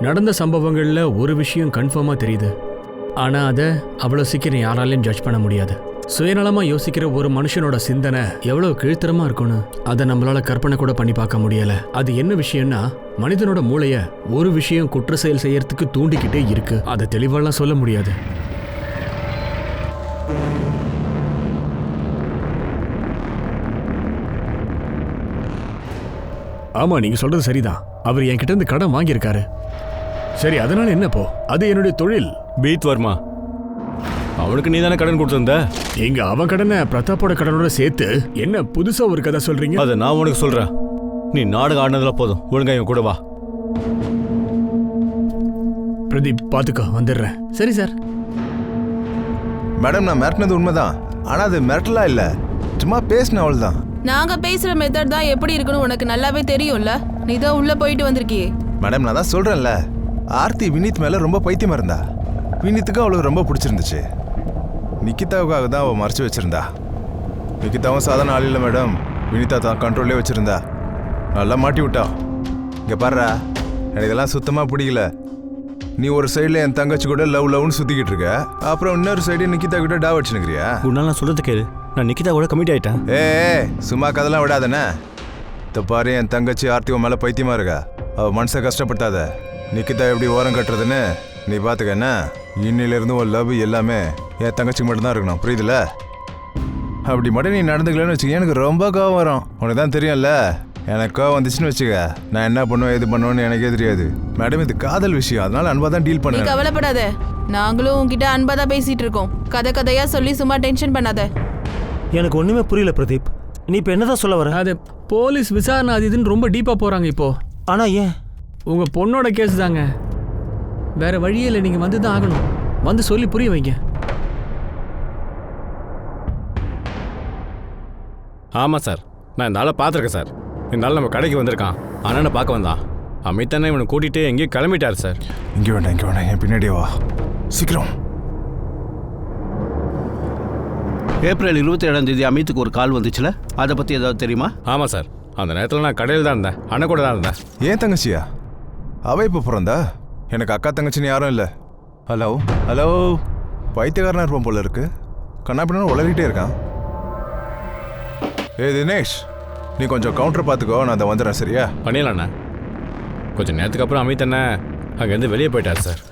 நடந்த சம்பவங்கள்ல ஒரு விஷயம் கன்ஃபார்மா தெரியுது. ஆனா அதை அவ்வளவு சீக்கிரம் யாராலையும் ஜட்ஜ் பண்ண முடியாது. சுயநலமா யோசிக்கிற ஒரு மனுஷனோட சிந்தனை எவ்வளவு கீழ்த்தரமா இருக்கும்னு அதை நம்மளால கற்பனை கூட பண்ணி பார்க்க முடியல. அது என்ன விஷயம்னா, மனிதனோட மூளைய ஒரு விஷயம் குற்ற செயல் செய்யறதுக்கு தூண்டிக்கிட்டே இருக்கு. அதை தெளிவாலாம் சொல்ல முடியாது. ஆமா, நீங்க சொல்றது சரிதான். அவர் என்கிட்ட இருந்து கடன் வாங்கியிருக்காரு. சரி, அதனால என்னப்போ? அது என்னுடைய தொழில். பீத் வர்மா, அவனுக்கு நீ தானே கடன் கொடுத்திருந்த. நீங்க அவன் கடனை பிரதாப்போட கடனோட சேர்த்து என்ன புதுசா ஒரு கதை சொல்றீங்க? அதை நான் உனக்கு சொல்றேன். நீ நாடகம் ஆடினதுல போதும், ஒழுங்கா இவன் கூட வா. பிரதீப், பாத்துக்கோ, வந்துடுறேன். சரி சார். மேடம், நான் மிரட்டினது உண்மைதான். ஆனா அது மிரட்டலா இல்ல, சும்மா பேசின அவள் தான். நாங்க பேசுற மெத்தட் தான் எப்படி இருக்குன்னு உனக்கு நல்லாவே தெரியும்ல. நீ தான் உள்ள போயிட்டு வந்திருக்கியே. மேடம், நான் தான் சொல்றேன்ல, ஆர்த்தி வினித் மேல ரொம்ப பைத்தியமா இருந்தா. வினித்துக்கு அவளுக்கு ரொம்ப பிடிச்சிருந்துச்சு. நிக்கிதாவுக்காக தான் அவள் மறைச்சு வச்சிருந்தா. நிக்கிதாவும் சாதாரண ஆள் இல்லை மேடம். வினிதா தான் கண்ட்ரோல்லே வச்சிருந்தா. நல்லா மாட்டி விட்டா. இங்கே பாடுறா, எனக்கு இதெல்லாம் சுத்தமாக பிடிக்கல. நீ ஒரு சைடில் என் தங்கச்சி கூட லவ்னு சுற்றிக்கிட்டு இருக்க, அப்புறம் இன்னொரு சைடு நிக்கிதா கிட்ட டா வச்சுனுக்கிறியா? உன்னால நான் சொல்றது கேளு, நான் நிக்கிதா கூட கமிட் ஆயிட்டேன். சும்மா கதெல்லாம் விடாதானே. இந்த பாரு, என் தங்கச்சி ஆர்த்தி உன் மேலே பைத்தியமா இருக்கா. அவள் மனசை கஷ்டப்படுத்தாத. நிக்கிதா எப்படி ஓரம் கட்டுறதுன்னு நீ பார்த்துக்க. என்ன, இன்னிலிருந்து ஒரு லவ் எல்லாமே என் தங்கச்சிக்கு மட்டும்தான் இருக்கணும், புரியுதுல? அப்படி மட்டும் நீ நடந்துக்கலன்னு வச்சுக்க, எனக்கு ரொம்ப கோவம் வரும். உனக்கு தான் தெரியும்ல, எனக்கு கோவம் வந்துச்சுன்னு வச்சுக்க, நான் என்ன பண்ணுவேன் எது பண்ணுவேன்னு எனக்கே தெரியாது. மேடம், இது காதல் விஷயம், அதனால அன்பா தான் டீல் பண்ண. கவலைப்படாத, நாங்களும் உங்ககிட்ட அன்பா தான் பேசிட்டு இருக்கோம். கதையா சொல்லி சும்மா டென்ஷன் பண்ணாத. எனக்கு ஒண்ணுமே புரியல பிரதீப், நீ இப்ப என்னதான் சொல்ல வர? அது போலீஸ் விசாரணை அது இதுன்னு ரொம்ப டீப்பா போறாங்க இப்போ. ஆனா ஏன்? உங்க பொண்ணோட கேஸ் தாங்க, வேற வழியே இல்லை. நீங்க வந்து தான் ஆகணும். வந்து சொல்லி புரிய வைங்க. ஆமாம் சார், நான் இந்த ஆளை பார்த்துருக்கேன் சார். இந்த ஆள் நம்ம கடைக்கு வந்திருக்கான், அண்ணனை பார்க்க வந்தான். அமிதானே இவனை கூட்டிகிட்டு எங்கேயும் கிளம்பிட்டார் சார். இங்கே வேண்டாம், என் பின்னாடியே வா சீக்கிரம். ஏப்ரல் 27 அமித்துக்கு ஒரு கால் வந்துச்சுல, அதை பற்றி ஏதாவது தெரியுமா? ஆமாம் சார், அந்த நேரத்தில் நான் கடையில் தான் இருந்தேன், அண்ணன் கூட தான் இருந்தேன். ஏன் தங்கச்சியா? அவ இப்போ பிறந்தா? எனக்கு அக்கா தங்கச்சின்னு யாரும் இல்லை. ஹலோ, பைத்தியக்காரனா இருப்பான் போல இருக்கு. கண்ணாப்பின்னு உளறிட்டே இருக்கான். தினேஷ், நீ கொஞ்சம் கவுண்டர் பார்த்துக்கோ, நான் அதை வந்துடுறேன். சரியா? பண்ணிடலாண்ணா. கொஞ்சம் நேரத்துக்கு அப்புறம் அமித் அண்ணன் அங்கேருந்து வெளியே போயிட்டார் சார்.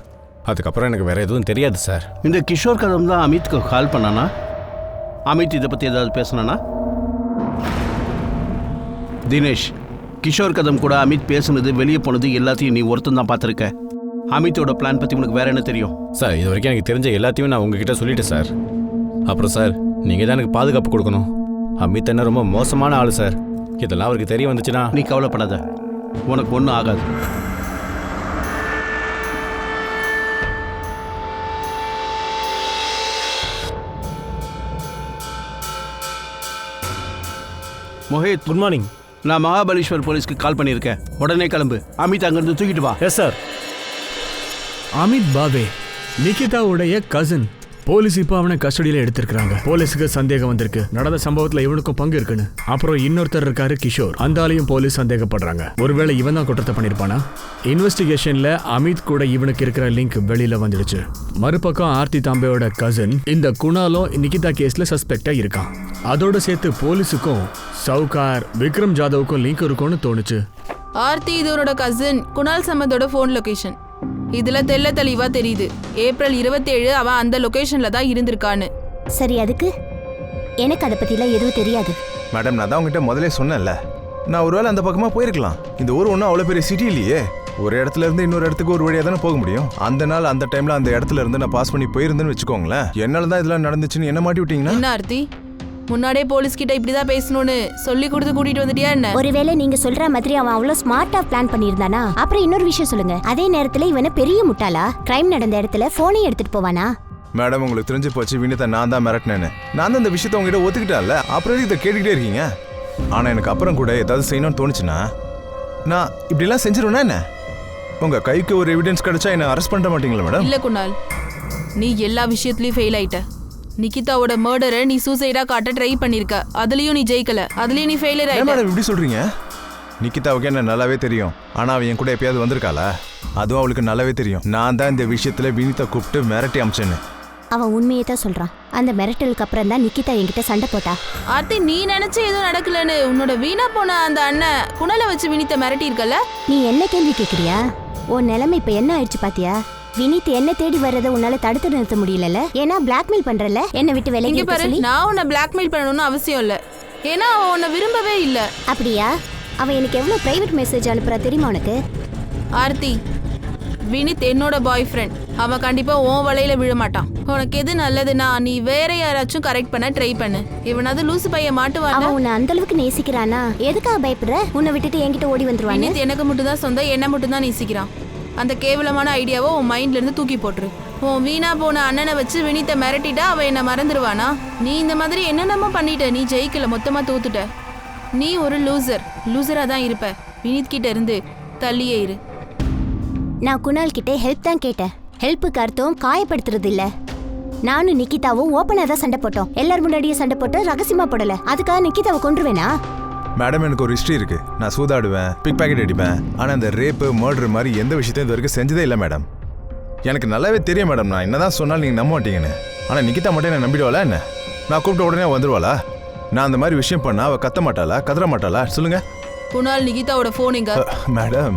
அதுக்கப்புறம் எனக்கு வேறு எதுவும் தெரியாது சார். இந்த கிஷோர் கதம் தான் அமித்துக்கு கால் பண்ணானா? அமித் இதை பற்றி ஏதாவது பேசினானா? தினேஷ், கிஷோர் கதம் கூட அமித் பேசுனது, வெளியே போனது எல்லாத்தையும் நீ ஒருத்தன் தான் பார்த்துருக்க. அமித்தோட பிளான் பற்றி உனக்கு வேற என்ன தெரியும்? சார், இது வரைக்கும் எனக்கு தெரிஞ்ச எல்லாத்தையும் நான் உங்ககிட்ட சொல்லிட்டேன் சார். அப்புறம் சார், நீங்கள் தான் எனக்கு பாதுகாப்பு கொடுக்கணும். அமித் என்ன ரொம்ப மோசமான ஆள் சார். இதெல்லாம் அவருக்கு தெரிய வந்துச்சுன்னா... நீ கவலைப்படாத, உனக்கு ஒன்றும் ஆகாது. Mohit, good morning. நான் மகாபலேஸ்வர் போலீஸ்க்கு கால் பண்ணியிருக்கேன். உடனே கிளம்பு, அமித் அங்கிருந்து தூக்கிட்டு வா. Yes sir. அமித் பாவே நிகிதாவுடைய கசின். போலீஸ் இப்போ அவனை கஸ்டடியில எடுத்திருக்காங்க. போலீஸுக்கு சந்தேகம் வந்திருக்கு, நடந்த சம்பவத்துல இவனுக்கும் பங்கு இருக்குன்னு. அப்புறம் இன்னொருத்தர் இருக்காரு கிஷோர், அந்த ஆளையும் போலீஸ் சந்தேகப்படுறாங்க. ஒருவேளை இவன் தான் குற்றத்தை பண்ணிருப்பானா? இன்வெஸ்டிகேஷன்ல அமித் கூட இவனுக்கு இருக்கிற லிங்க் வெளியில வந்துடுச்சு. மறுபக்கம் ஆர்த்தி தாம்பேயோட கசின் இந்த குணாலும் நிகிதா கேஸ்ல சஸ்பெக்டா இருக்கான். அதோட சேர்த்து போலீஸுக்கும் சவுகார் விக்ரம் ஜாதவுக்கும் லிங்க் இருக்கும்னு தோணுச்சு. ஆர்த்தி இதோட கசின் குணால் சம்பந்தோட போன் லொகேஷன் இதுல தெல்ல தெளிவா தெரியுது. ஏப்ரல் 27 அவன் அந்த லொகேஷன்ல தான் இருந்திருக்கான்னு. சரி, அதுக்கு எனக்கு அதை பத்திலாம் எதுவும் தெரியாது. மேடம், நான் தான் உங்ககிட்ட முதலே சொன்னேன்ல, நான் ஒருவேளை அந்த பக்கமா போயிருக்கலாம். இந்த ஊர் ஒன்றும் அவ்வளோ பெரிய சிட்டி இல்லையே. ஒரு இடத்துல இருந்து இன்னொரு இடத்துக்கு ஒரு வழியாக தானே போக முடியும். அந்த நாள் அந்த டைம்ல அந்த இடத்துல இருந்து நான் பாஸ் பண்ணி போயிருந்தேன்னு வச்சுக்கோங்களேன். என்னால தான் இதெல்லாம் நடந்துச்சுன்னு என்ன மாட்டி விட்டீங்கன்னா? என்ன ஆர்த்தி, முன்னாடியே போலீஸ் கிட்ட இப்படிதான் பேசணும்னு சொல்லி கொடுத்து கூட்டிட்டு வந்துட்டியா என்ன? ஒருவேளை நீங்க சொல்ற மாதிரி அவன் அவ்வளவு ஸ்மார்ட்டா பிளான் பண்ணியிருந்தானா? அப்புறம் இன்னொரு விஷயம் சொல்லுங்க, அதே நேரத்துல இவனை பெரிய முட்டாளா கிரைம் நடந்த இடத்துல போனை எடுத்துட்டு போவானா? மேடம், உங்களுக்கு தெரிஞ்சு போச்சு, வினிதா நான் தான் மிரட்டினேன்னு. நான் தான் இந்த விஷயத்த உங்ககிட்ட ஒத்துக்கிட்டால, அப்புறம் இதை கேட்டுக்கிட்டே இருக்கீங்க. ஆனா எனக்கு அப்புறம் கூட ஏதாவது செய்யணும்னு தோணுச்சுன்னா நான் இப்படிலாம் செஞ்சிருவேனா என்ன? உங்க கைக்கு ஒரு எவிடன்ஸ் கிடைச்சா என்ன அரெஸ்ட் பண்ண மாட்டீங்களா மேடம்? இல்ல குணால், நீ எல்லா விஷயத்துலயும் ஃபெயில் ஆயிட்ட. நிகிதாவோட மர்டரை நீ சூசைடா காட்ட ட்ரை பண்ணிருக்க, அதுலயும் நீ ஜெயிக்கல, அதுலயும் நீ ஃபெயிலியர் ஆயிட்ட. மேடம் இப்படி சொல்றீங்க? நிகிதாவுக்கு என்ன நல்லாவே தெரியும். ஆனா அவன் என் கூட எப்பயாவது வந்திருக்காளா? அதுவும் அவளுக்கு நல்லாவே தெரியும். நான் தான் இந்த விஷயத்துல வினிதா கூப்பிட்டு மிரட்டி அமிச்சேன்னு. அவன் உண்மையை தான் சொல்றான். அந்த மிரட்டலுக்கு அப்புறம் தான் நிக்கிதா என்கிட்ட சண்டை போட்டா. ஆர்த்தி, நீ நினைச்ச எதுவும் நடக்கலன்னு உன்னோட வீணா போன அந்த அண்ணன் குணலை வச்சு வினித்தை மிரட்டி இருக்கல. நீ என்ன கேள்வி கேக்குறியா? உன் நிலைமை இப்ப என்ன ஆயிடுச்சு பாத்தியா? வினித் என்ன தேடி வர்றதை உன்னால தடுத்து நிறுத்த முடியல. ஏன்னா பிளாக்மெயில் பண்றல, என்ன விட்டு இங்க விலகி பாரு, சொல்லி. நான் உன்னை பிளாக்மெயில் பண்ணணும்னு அவசியம் இல்ல. ஏன்னா அவன் உன்னை விரும்பவே இல்ல. அப்படியா? அவன் எனக்கு எவ்வளவு பிரைவேட் மெசேஜ் அனுப்புறா தெரியுமா உனக்கு? ஆர்த்தி, வினித் என்னோட பாய் ஃப்ரெண்ட். அவன் கண்டிப்பா உன் வலையில விழ மாட்டான். உனக்கு எது நல்லதுன்னா நீ வேற யாராச்சும் கரெக்ட் பண்ண ட்ரை பண்ணு. இவனாவது லூசு பையன் மாட்டுவான். அவன் உன்னை அந்த அளவுக்கு நேசிக்கிறானா? எதுக்காக பயப்படுற? உன்னை விட்டுட்டு என்கிட்ட ஓடி வந்துருவானு? வினித் எனக்கு மட்டும் தான் சொந்தம், என்ன மட்டும் தான் நேசிக்கிறான். அந்த கேவலமான ஐடியாவை உன் மைண்ட்ல இருந்து தூக்கி போட்டுரு. உன் வீணா போன அண்ணனை வச்சு வினித்தை மிரட்டிட்டா அவன் என்ன மறந்துடுவானா? நீ இந்த மாதிரி என்னென்னமோ பண்ணிட்ட. நீ ஜெயிக்கல, மொத்தமா தோத்துட்ட. நீ ஒரு லூசரா தான் இருப்ப. வினித் கிட்ட இருந்து தள்ளியே இரு. நான் குணால் கிட்ட ஹெல்ப் தான் கேட்டேன். ஹெல்ப்புக்கு அர்த்தம் காயப்படுத்துறது இல்ல. நானும் நிக்கிதாவும் ஓப்பனா தான் சண்டை போட்டோம். எல்லாரும் முன்னாடியே சண்டை போட்டோம், ரகசியமா போடல. அதுக்காக நிக்கிதாவை கொன்றுவேனா? மேடம், எனக்கு ஒரு ஹிஸ்ட்ரி இருக்கு. நான் சூதாடுவேன், பிக் பாக்கெட் அடிப்பேன். ஆனா இந்த ரேப்பு மர்டர் மாதிரி எந்த விஷயத்தையும் இது வரைக்கும் செஞ்சதே இல்லை மேடம். எனக்கு நல்லாவே தெரியும் மேடம், நான் என்னதான் சொன்னாலும் நீங்க நம்ப மாட்டீங்கன்னு. ஆனா நிக்கிதா மட்டும் என்ன நம்பிடுவாளா என்ன? நான் கூப்பிட்ட உடனே வந்துருவாளா? நான் அந்த மாதிரி விஷயம் பண்ணா அவ கத்த மாட்டாளா, கதற மாட்டாளா? சொல்லுங்க. குணால், நிகிதாவோட போன் எங்க? மேடம்,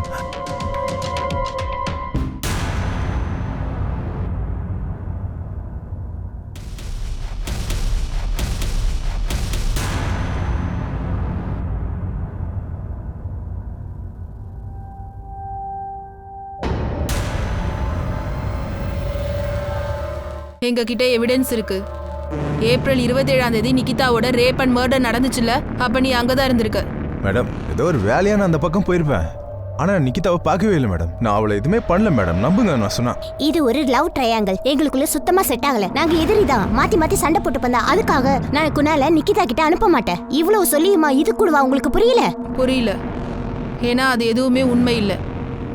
எங்க கிட்ட எவிடன்ஸ் இருக்கு. ஏப்ரல் 27ஆம் தேதி நிகிதாவோட ரேப் அண்ட் மர்டர் நடந்துச்சுல, அப்ப நீ அங்கதான் இருந்திருக்க. மேடம், ஏதோ ஒரு வேலையா நான் அந்த பக்கம் போயிருப்பேன். ஆனா நிக்கிதாவை பார்க்கவே இல்லை மேடம். நான் அவளை எதுவுமே பண்ணல மேடம், நம்புங்க நான் சொன்னா. இது ஒரு லவ் ட்ரையாங்கிள். எங்களுக்குள்ள சுத்தமா செட் ஆகல. நாங்க எதிரிதான், மாத்தி மாத்தி சண்டை போட்டு பண்ணா. அதுக்காக நான் குணால நிக்கிதா கிட்ட அனுப்ப மாட்டேன். இவ்வளவு சொல்லியுமா இது கூடவா உங்களுக்கு புரியல? புரியல. ஏன்னா அது எதுவுமே உண்மை இல்ல.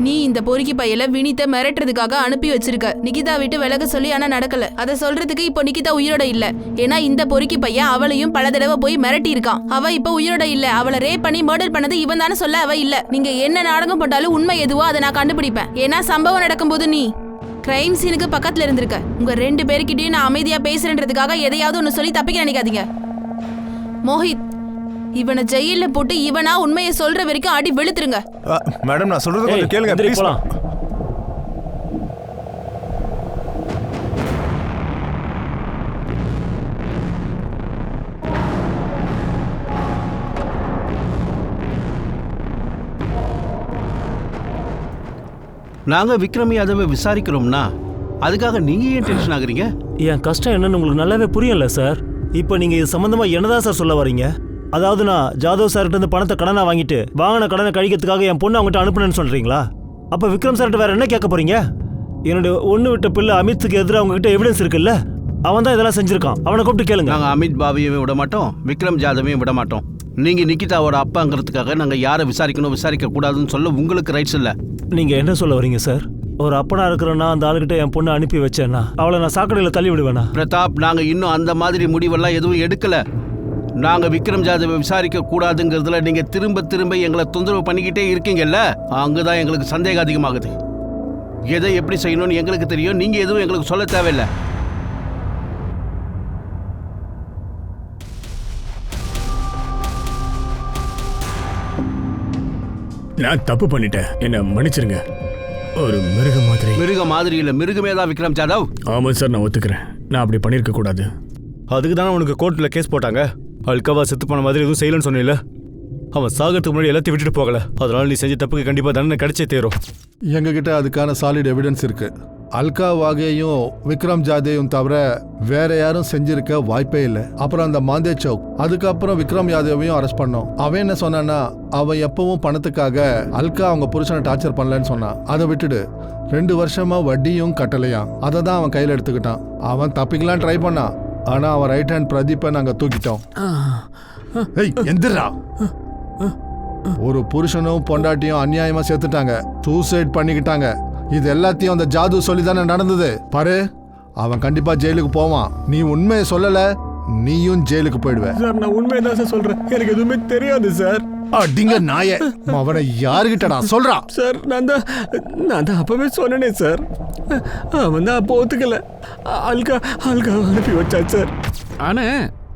நீ இந்த பொறுக்கி பையல வினித்தை மிரட்டுறதுக்காக அனுப்பி வச்சிருக்க. நிகிதா விட்டு விலக சொல்லி ஆனா நடக்கல. அதை சொல்றதுக்கு இப்போ நிகிதா உயிரோட இல்ல. ஏன்னா இந்த பொறுக்கி பையன் அவளையும் பல தடவை போய் மிரட்டி இருக்கான். அவ இப்ப உயிரோட இல்ல. அவளை ரேப் பண்ணி மர்டர் பண்ணது இவன் தானே சொல்ல அவ இல்ல. நீங்க என்ன நாடகம் போட்டாலும் உண்மை எதுவோ அதை நான் கண்டுபிடிப்பேன். ஏன்னா சம்பவம் நடக்கும்போது நீ கிரைம் சீனுக்கு பக்கத்துல இருந்திருக்க. உங்க 2 பேருக்கிட்டையும் நான் அமைதியா பேசுறேன்றதுக்காக எதையாவது ஒன்னு சொல்லி தப்பிக்க நினைக்காதீங்க. மோஹித், இவனை ஜெயில போட்டு இவனா உண்மையை சொல்ற வரைக்கும் அடி வெளுத்துருங்க. மேடம், நான் சொல்றது கொஞ்சம் கேளுங்க ப்ளீஸ். நாங்க விக்ரம் யாதவை விசாரிக்கிறோம்னா அதுக்காக நீங்க ஏன் டென்ஷன் ஆகுறீங்க? என் கஷ்டம் என்னன்னு உங்களுக்கு நல்லாவே புரியல சார். இப்போ நீங்க இது சம்பந்தமா என்னதான் சார் சொல்ல வரீங்க? அதாவது நான் ஜாதவ் சார்கிட்ட இருந்து பணத்தை கடனா வாங்கிட்டு வாங்கின கடனை கழிக்கிறதுக்காக என் பொண்ணு அவங்ககிட்ட அனுப்புனேன்னு சொல்றீங்களா? அப்ப விக்ரம் சார்கிட்ட வேற என்ன கேட்க போறீங்க? என்னுடைய ஒண்ணு விட்ட பிள்ளை அமித்துக்கு எதிராக அவங்ககிட்ட எவிடன்ஸ் இருக்குல்ல? அவன் தான் இதெல்லாம் செஞ்சிருக்கான். அவனை கூப்பிட்டு கேளுங்க. நாங்க அமித் பாபியையும் விட மாட்டோம், விக்ரம் ஜாதவையும் விட மாட்டோம். நீங்க நிகிதாவோட அப்பாங்கிறதுக்காக நாங்க யாரை விசாரிக்கணும் விசாரிக்க கூடாதுன்னு சொல்ல உங்களுக்கு ரைட்ஸ் இல்ல. நீங்க என்ன சொல்ல வரீங்க சார்? ஒரு அப்பனா இருக்கிறேன்னா அந்த ஆளுகிட்ட என் பொண்ணை அனுப்பி வச்சேன்னா அவளை நான் சாக்கடையில் தள்ளி விடுவேனா? பிரதாப், நாங்க இன்னும் அந்த மாதிரி முடிவெல்லாம் எதுவும் எடுக்கல. நாங்க விக்ரம் ஜாதவை விசாரிக்க கூடாதுங்கிறதுல நீங்க திரும்ப திரும்ப எங்களை தொந்தரவு பண்ணிக்கிட்டே இருக்கீங்கல்ல, அங்கதான் எங்களுக்கு சந்தேகம் அதிகமாகுது. எதை எப்படி செய்யணும்னு எங்களுக்கு தெரியும், நீங்க எதுவும் எங்களுக்கு சொல்ல தேவையில்லை. நான் தப்பு பண்ணிட்டேன், என்ன மன்னிச்சிருங்க. ஒரு மிருக மாதிரி இல்ல, மிருகமே தான் விக்ரம் ஜாதவ். ஆமா சார், நான் ஒத்துக்கிறேன். நான் அப்படி பண்ணிருக்க கூடாது. அதுக்கு தானே உனக்கு கோர்ட்டில் கேஸ் போட்டாங்க. அல்காவா செத்து போன மாதிரி எதுவும் செய்யலன்னு சொன்னில்ல? அவன் சாகிறதுக்கு முன்னாடி எல்லாத்தையும் விட்டுட்டு போகல. அதனால நீ செஞ்ச தப்புக்கு கண்டிப்பாக தண்டனை கிடைச்சே தேரும். எங்ககிட்ட அதுக்கான சாலிட் எவிடன்ஸ் இருக்கு. அல்கா வாகேயும் விக்ரம் ஜாதேயும் தவிர வேற யாரும் செஞ்சிருக்க வாய்ப்பே இல்லை. அப்புறம் அந்த மாந்தே சௌக், அதுக்கப்புறம் விக்ரம் யாதவையும் அரெஸ்ட் பண்ணோம். அவன் என்ன சொன்னான்னா, அவன் எப்பவும் பணத்துக்காக அல்கா அவங்க புருஷனை டார்ச்சர் பண்ணலன்னு சொன்னான். அதை விட்டுடு 2 வருஷமா வட்டியும் கட்டலையாம். அதை தான் அவன் கையில் எடுத்துக்கிட்டான். அவன் தப்பிக்கலாம் ட்ரை பண்ணான். ஆனா அவன் ரைட் ஹேண்ட் பிரதீப்பை நாங்க தூக்கிட்டோம். எந்திரா, ஒரு புருஷனும் பொண்டாட்டியும் அநியாயமா சேர்த்துட்டாங்க, சூசைட் பண்ணிக்கிட்டாங்க. இது எல்லாத்தையும் அந்த ஜாது சொல்லி தானே நடந்தது. பாரு, அவன் கண்டிப்பா ஜெயிலுக்கு போவான். நீ உண்மையை சொல்லல, நீயும் ஜெயிலுக்கு போயிடுவ. சார் நான் உண்மையை தான் சார் சொல்றேன், எனக்கு எதுவுமே தெரியாது சார். அடிங்க நாயே, அவனை யாருகிட்டடா சொல்றா? சார் நான் தான் அப்பவே சொன்னேனே சார். அவன் தான் அப்போ ஒத்துக்கல. அல்கா அனுப்பி வச்சான் சார். ஆனா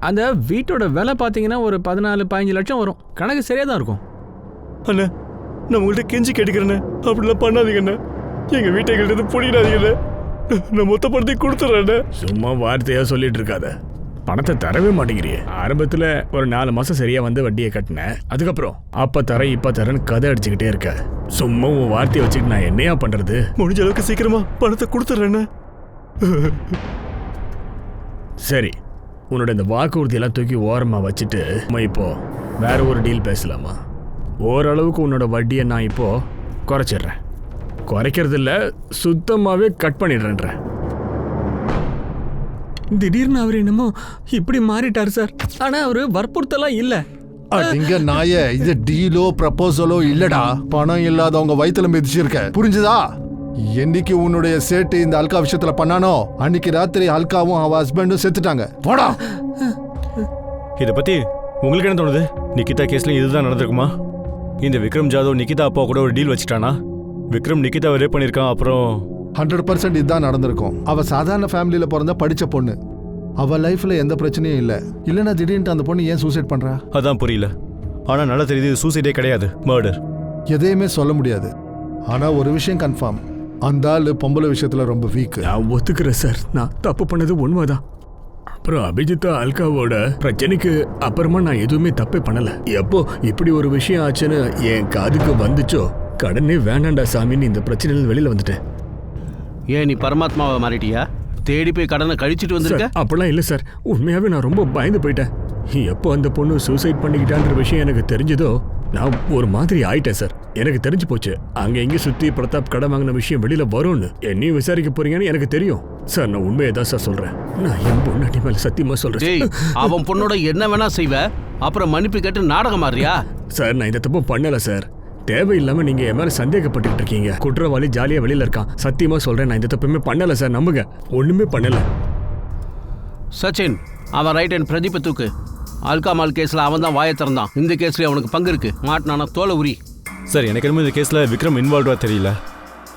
அந்த வீட்டோட விலை பார்த்தீங்கன்னா ஒரு 14-15 லட்சம் வரும். கணக்கு சரியா தான் இருக்கும். அண்ணா நான் உங்கள்கிட்ட கெஞ்சி கேட்டுக்கிறேண்ணே, அப்படிலாம் பண்ணாதீங்கண்ணே. எங்க வீட்டை எங்கள்கிட்ட பிடிக்காதீங்கண்ணே. நான் மொத்த பணத்தை கொடுத்துட்றேண்ணே. சும்மா வார்த்தையா சொல்லிட்டு இருக்காத. பணத்தை தரவே மாட்டேங்கிறியே. ஆரம்பத்துல ஒரு 4 மாசம் சரியா வந்து வட்டியை கட்டினேன். அதுக்கப்புறம் அப்ப தரேன் இப்ப தரேன்னு கதை அடிச்சுக்கிட்டே இருக்க. சும்மா உன் வார்த்தையை வச்சுக்கிட்டு நான் என்னையா பண்றது? முடிஞ்ச அளவுக்கு சீக்கிரமா பணத்தை கொடுத்துட்றேண்ணே. சரி, உன்னோட இந்த வாக்குறுதியெல்லாம் தூக்கி ஓரமா வச்சுட்டு நம்ம இப்போ வேற ஒரு டீல் பேசலாமா? ஓரளவுக்கு உன்னோட வட்டியை நான் இப்போ குறைச்சிடுறேன். குறைக்கிறது இல்ல, சுத்தமாவே கட் பண்ணிடுறேன்றேன். திடீர்னு அவர் என்னமோ இப்படி மாறிட்டார் சார். ஆனா அவரு வற்புறுத்தலாம் இல்ல. அடிங்க நாயே, இது டீலோ ப்ரப்போசலோ இல்லடா. பணம் இல்லாதவங்க வயித்துல மிதிச்சிருக்க, புரிஞ்சுதா? என்னைக்கு உன்னுடைய சேட்டு இந்த அல்கா விஷயத்துல பண்ணானோ அன்னைக்கு ராத்திரி அல்காவும் அவ ஹஸ்பண்டும் செத்துட்டாங்க. போடா. இதை பத்தி உங்களுக்கு என்ன தோணுது? நிகிதா கேஸ்ல இதுதான் நடந்திருக்குமா? இந்த விக்ரம் ஜாதவ் நிகிதா அப்பா கூட ஒரு டீல் வச்சுட்டானா? விக்ரம் நிகிதாவை ரேப் பண்ணியிருக்கான். அப்புறம் 100% இதுதான் நடந்திருக்கும். அவ சாதாரண ஃபேமிலியில பிறந்த படிச்ச பொண்ணு. அவ லைஃப்ல எந்த பிரச்சனையும் இல்ல. இல்லைன்னா திடீர்னு அந்த பொண்ணு ஏன் சூசைட் பண்றா? அதான் புரியல. ஆனா நல்லா தெரியுது, சூசைடே கிடையாது, மர்டர். எதையுமே சொல்ல முடியாது. ஆனா ஒரு விஷயம் கன்ஃபார்ம், அந்த ஆளு பொம்பளை விஷயத்துல ரொம்ப வீக். நான் ஒத்துக்கிறேன் சார், நான் தப்பு பண்ணது உண்மைதான். அப்புறம் அபிஜித்தா அல்காவோட பிரச்சனைக்கு அப்புறமா நான் எதுவுமே தப்பே பண்ணல. எப்போ இப்படி ஒரு விஷயம் ஆச்சுன்னு என் காதுக்கு வந்துச்சோ, கடனே வேண்டாண்டா சாமின்னு இந்த பிரச்சனையில வெளியில வந்துட்டேன். ஏன் நீ பரமாத்மாவை மாறிட்டியா? தேடி போய் கடனை கழிச்சிட்டு வந்திருக்க? அப்படிலாம் இல்லை சார், உண்மையாவே நான் ரொம்ப பயந்து போயிட்டேன். எப்போ அந்த பொண்ணு சூசைட் பண்ணிக்கிட்டான்ற விஷயம் எனக்கு தெரிஞ்சதோ நான் ஒரு மாதிரி ஆயிட்டேன் சார். எனக்கு தெரிஞ்சு போச்சு அங்க எங்க சுத்தி பிரதாப் கடன் வாங்கின விஷயம் வெளியில வரும்னு. என்னையும் விசாரிக்க போறீங்கன்னு எனக்கு தெரியும் சார். நான் உண்மையை தான் சார் சொல்றேன். நான் என் பொண்ணாட்டி மேல சத்தியமா சொல்றேன். அவன் பொண்ணோட என்ன வேணா செய்வ, அப்புறம் மன்னிப்பு கேட்டு நாடகம் மாறியா? சார் நான் இந்த தப்பு பண்ணல சார். தேவையில்லாம நீங்க என் மேல சந்தேகப்பட்டு இருக்கீங்க. குற்றவாளி ஜாலியா வெளியில இருக்கான். சத்தியமா சொல்றேன், நான் இந்த தப்புமே பண்ணல சார், நம்புங்க. ஒண்ணுமே பண்ணல. சச்சின், அவன் ரைட் அண்ட் பிரதீப தூக்கு. அல்காமால் கேஸ்ல அவன் தான் வாயை திறந்தான். இந்த கேஸ்ல அவனுக்கு பங்கு இருக்கு. மாட்டினான தோலை உரி. சார் எனக்கு என்னமோ இந்த கேஸ்ல விக்ரம் இன்வால்வா தெரியல.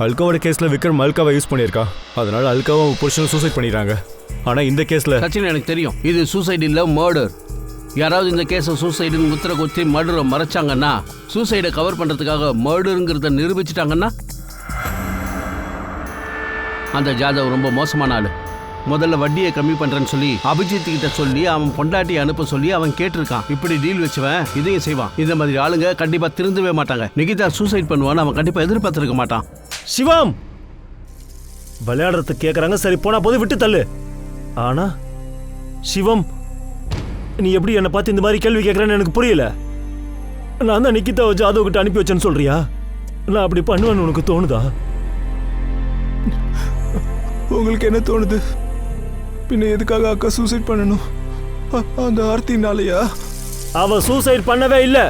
அல்காவோட கேஸ்ல விக்ரம் அல்காவை யூஸ் பண்ணியிருக்கா. அதனால அல்காவும் புருஷனும் சூசைட் பண்ணிடுறாங்க. ஆனா இந்த கேஸ்ல சச்சின் எனக்கு தெரியும், இது சூசைட் இல்ல மர்டர். யாராவது இந்த கேஸை சூசைடுன்னு முத்திர குத்தி மர்டரை மறைச்சாங்கன்னா, சூசைடை கவர் பண்ணுறதுக்காக மர்டருங்கிறத நிரூபிச்சிட்டாங்கன்னா, அந்த ஜாதவ் ரொம்ப மோசமான ஆள். முதல்ல வட்டியை கம்மி பண்ணுறேன்னு சொல்லி அபிஜித் கிட்ட சொல்லி அவன் பொண்டாட்டியை அனுப்ப சொல்லி அவன் கேட்டிருக்கான். இப்படி டீல் வச்சுவன் இதையும் செய்வான். இந்த மாதிரி ஆளுங்க கண்டிப்பாக திருந்தவே மாட்டாங்க. நிகிதா சூசைட் பண்ணுவான்னு அவன் கண்டிப்பாக எதிர்பார்த்துருக்க மாட்டான். சிவம் விளையாடுறதுக்கு கேட்குறாங்க, சரி போனா போது விட்டு தள்ளு. ஆனா சிவம், நீ எப்படி என்னை பார்த்து இந்த மாதிரி கேள்வி கேட்குறேன்னு எனக்கு புரியல. நான் தான் நிகிதாவை ஜாதவ் கிட்ட அனுப்பி வச்சேன்னு சொல்றியா? நான் அப்படி பண்ணுவேன்னு உனக்கு தோணுதா? உங்களுக்கு என்ன தோணுது? பின்ன எதுக்காக அக்கா சூசைட் பண்ணணும்? அந்த ஆர்த்தினாலயா? அவ சூசைட் பண்ணவே இல்லை.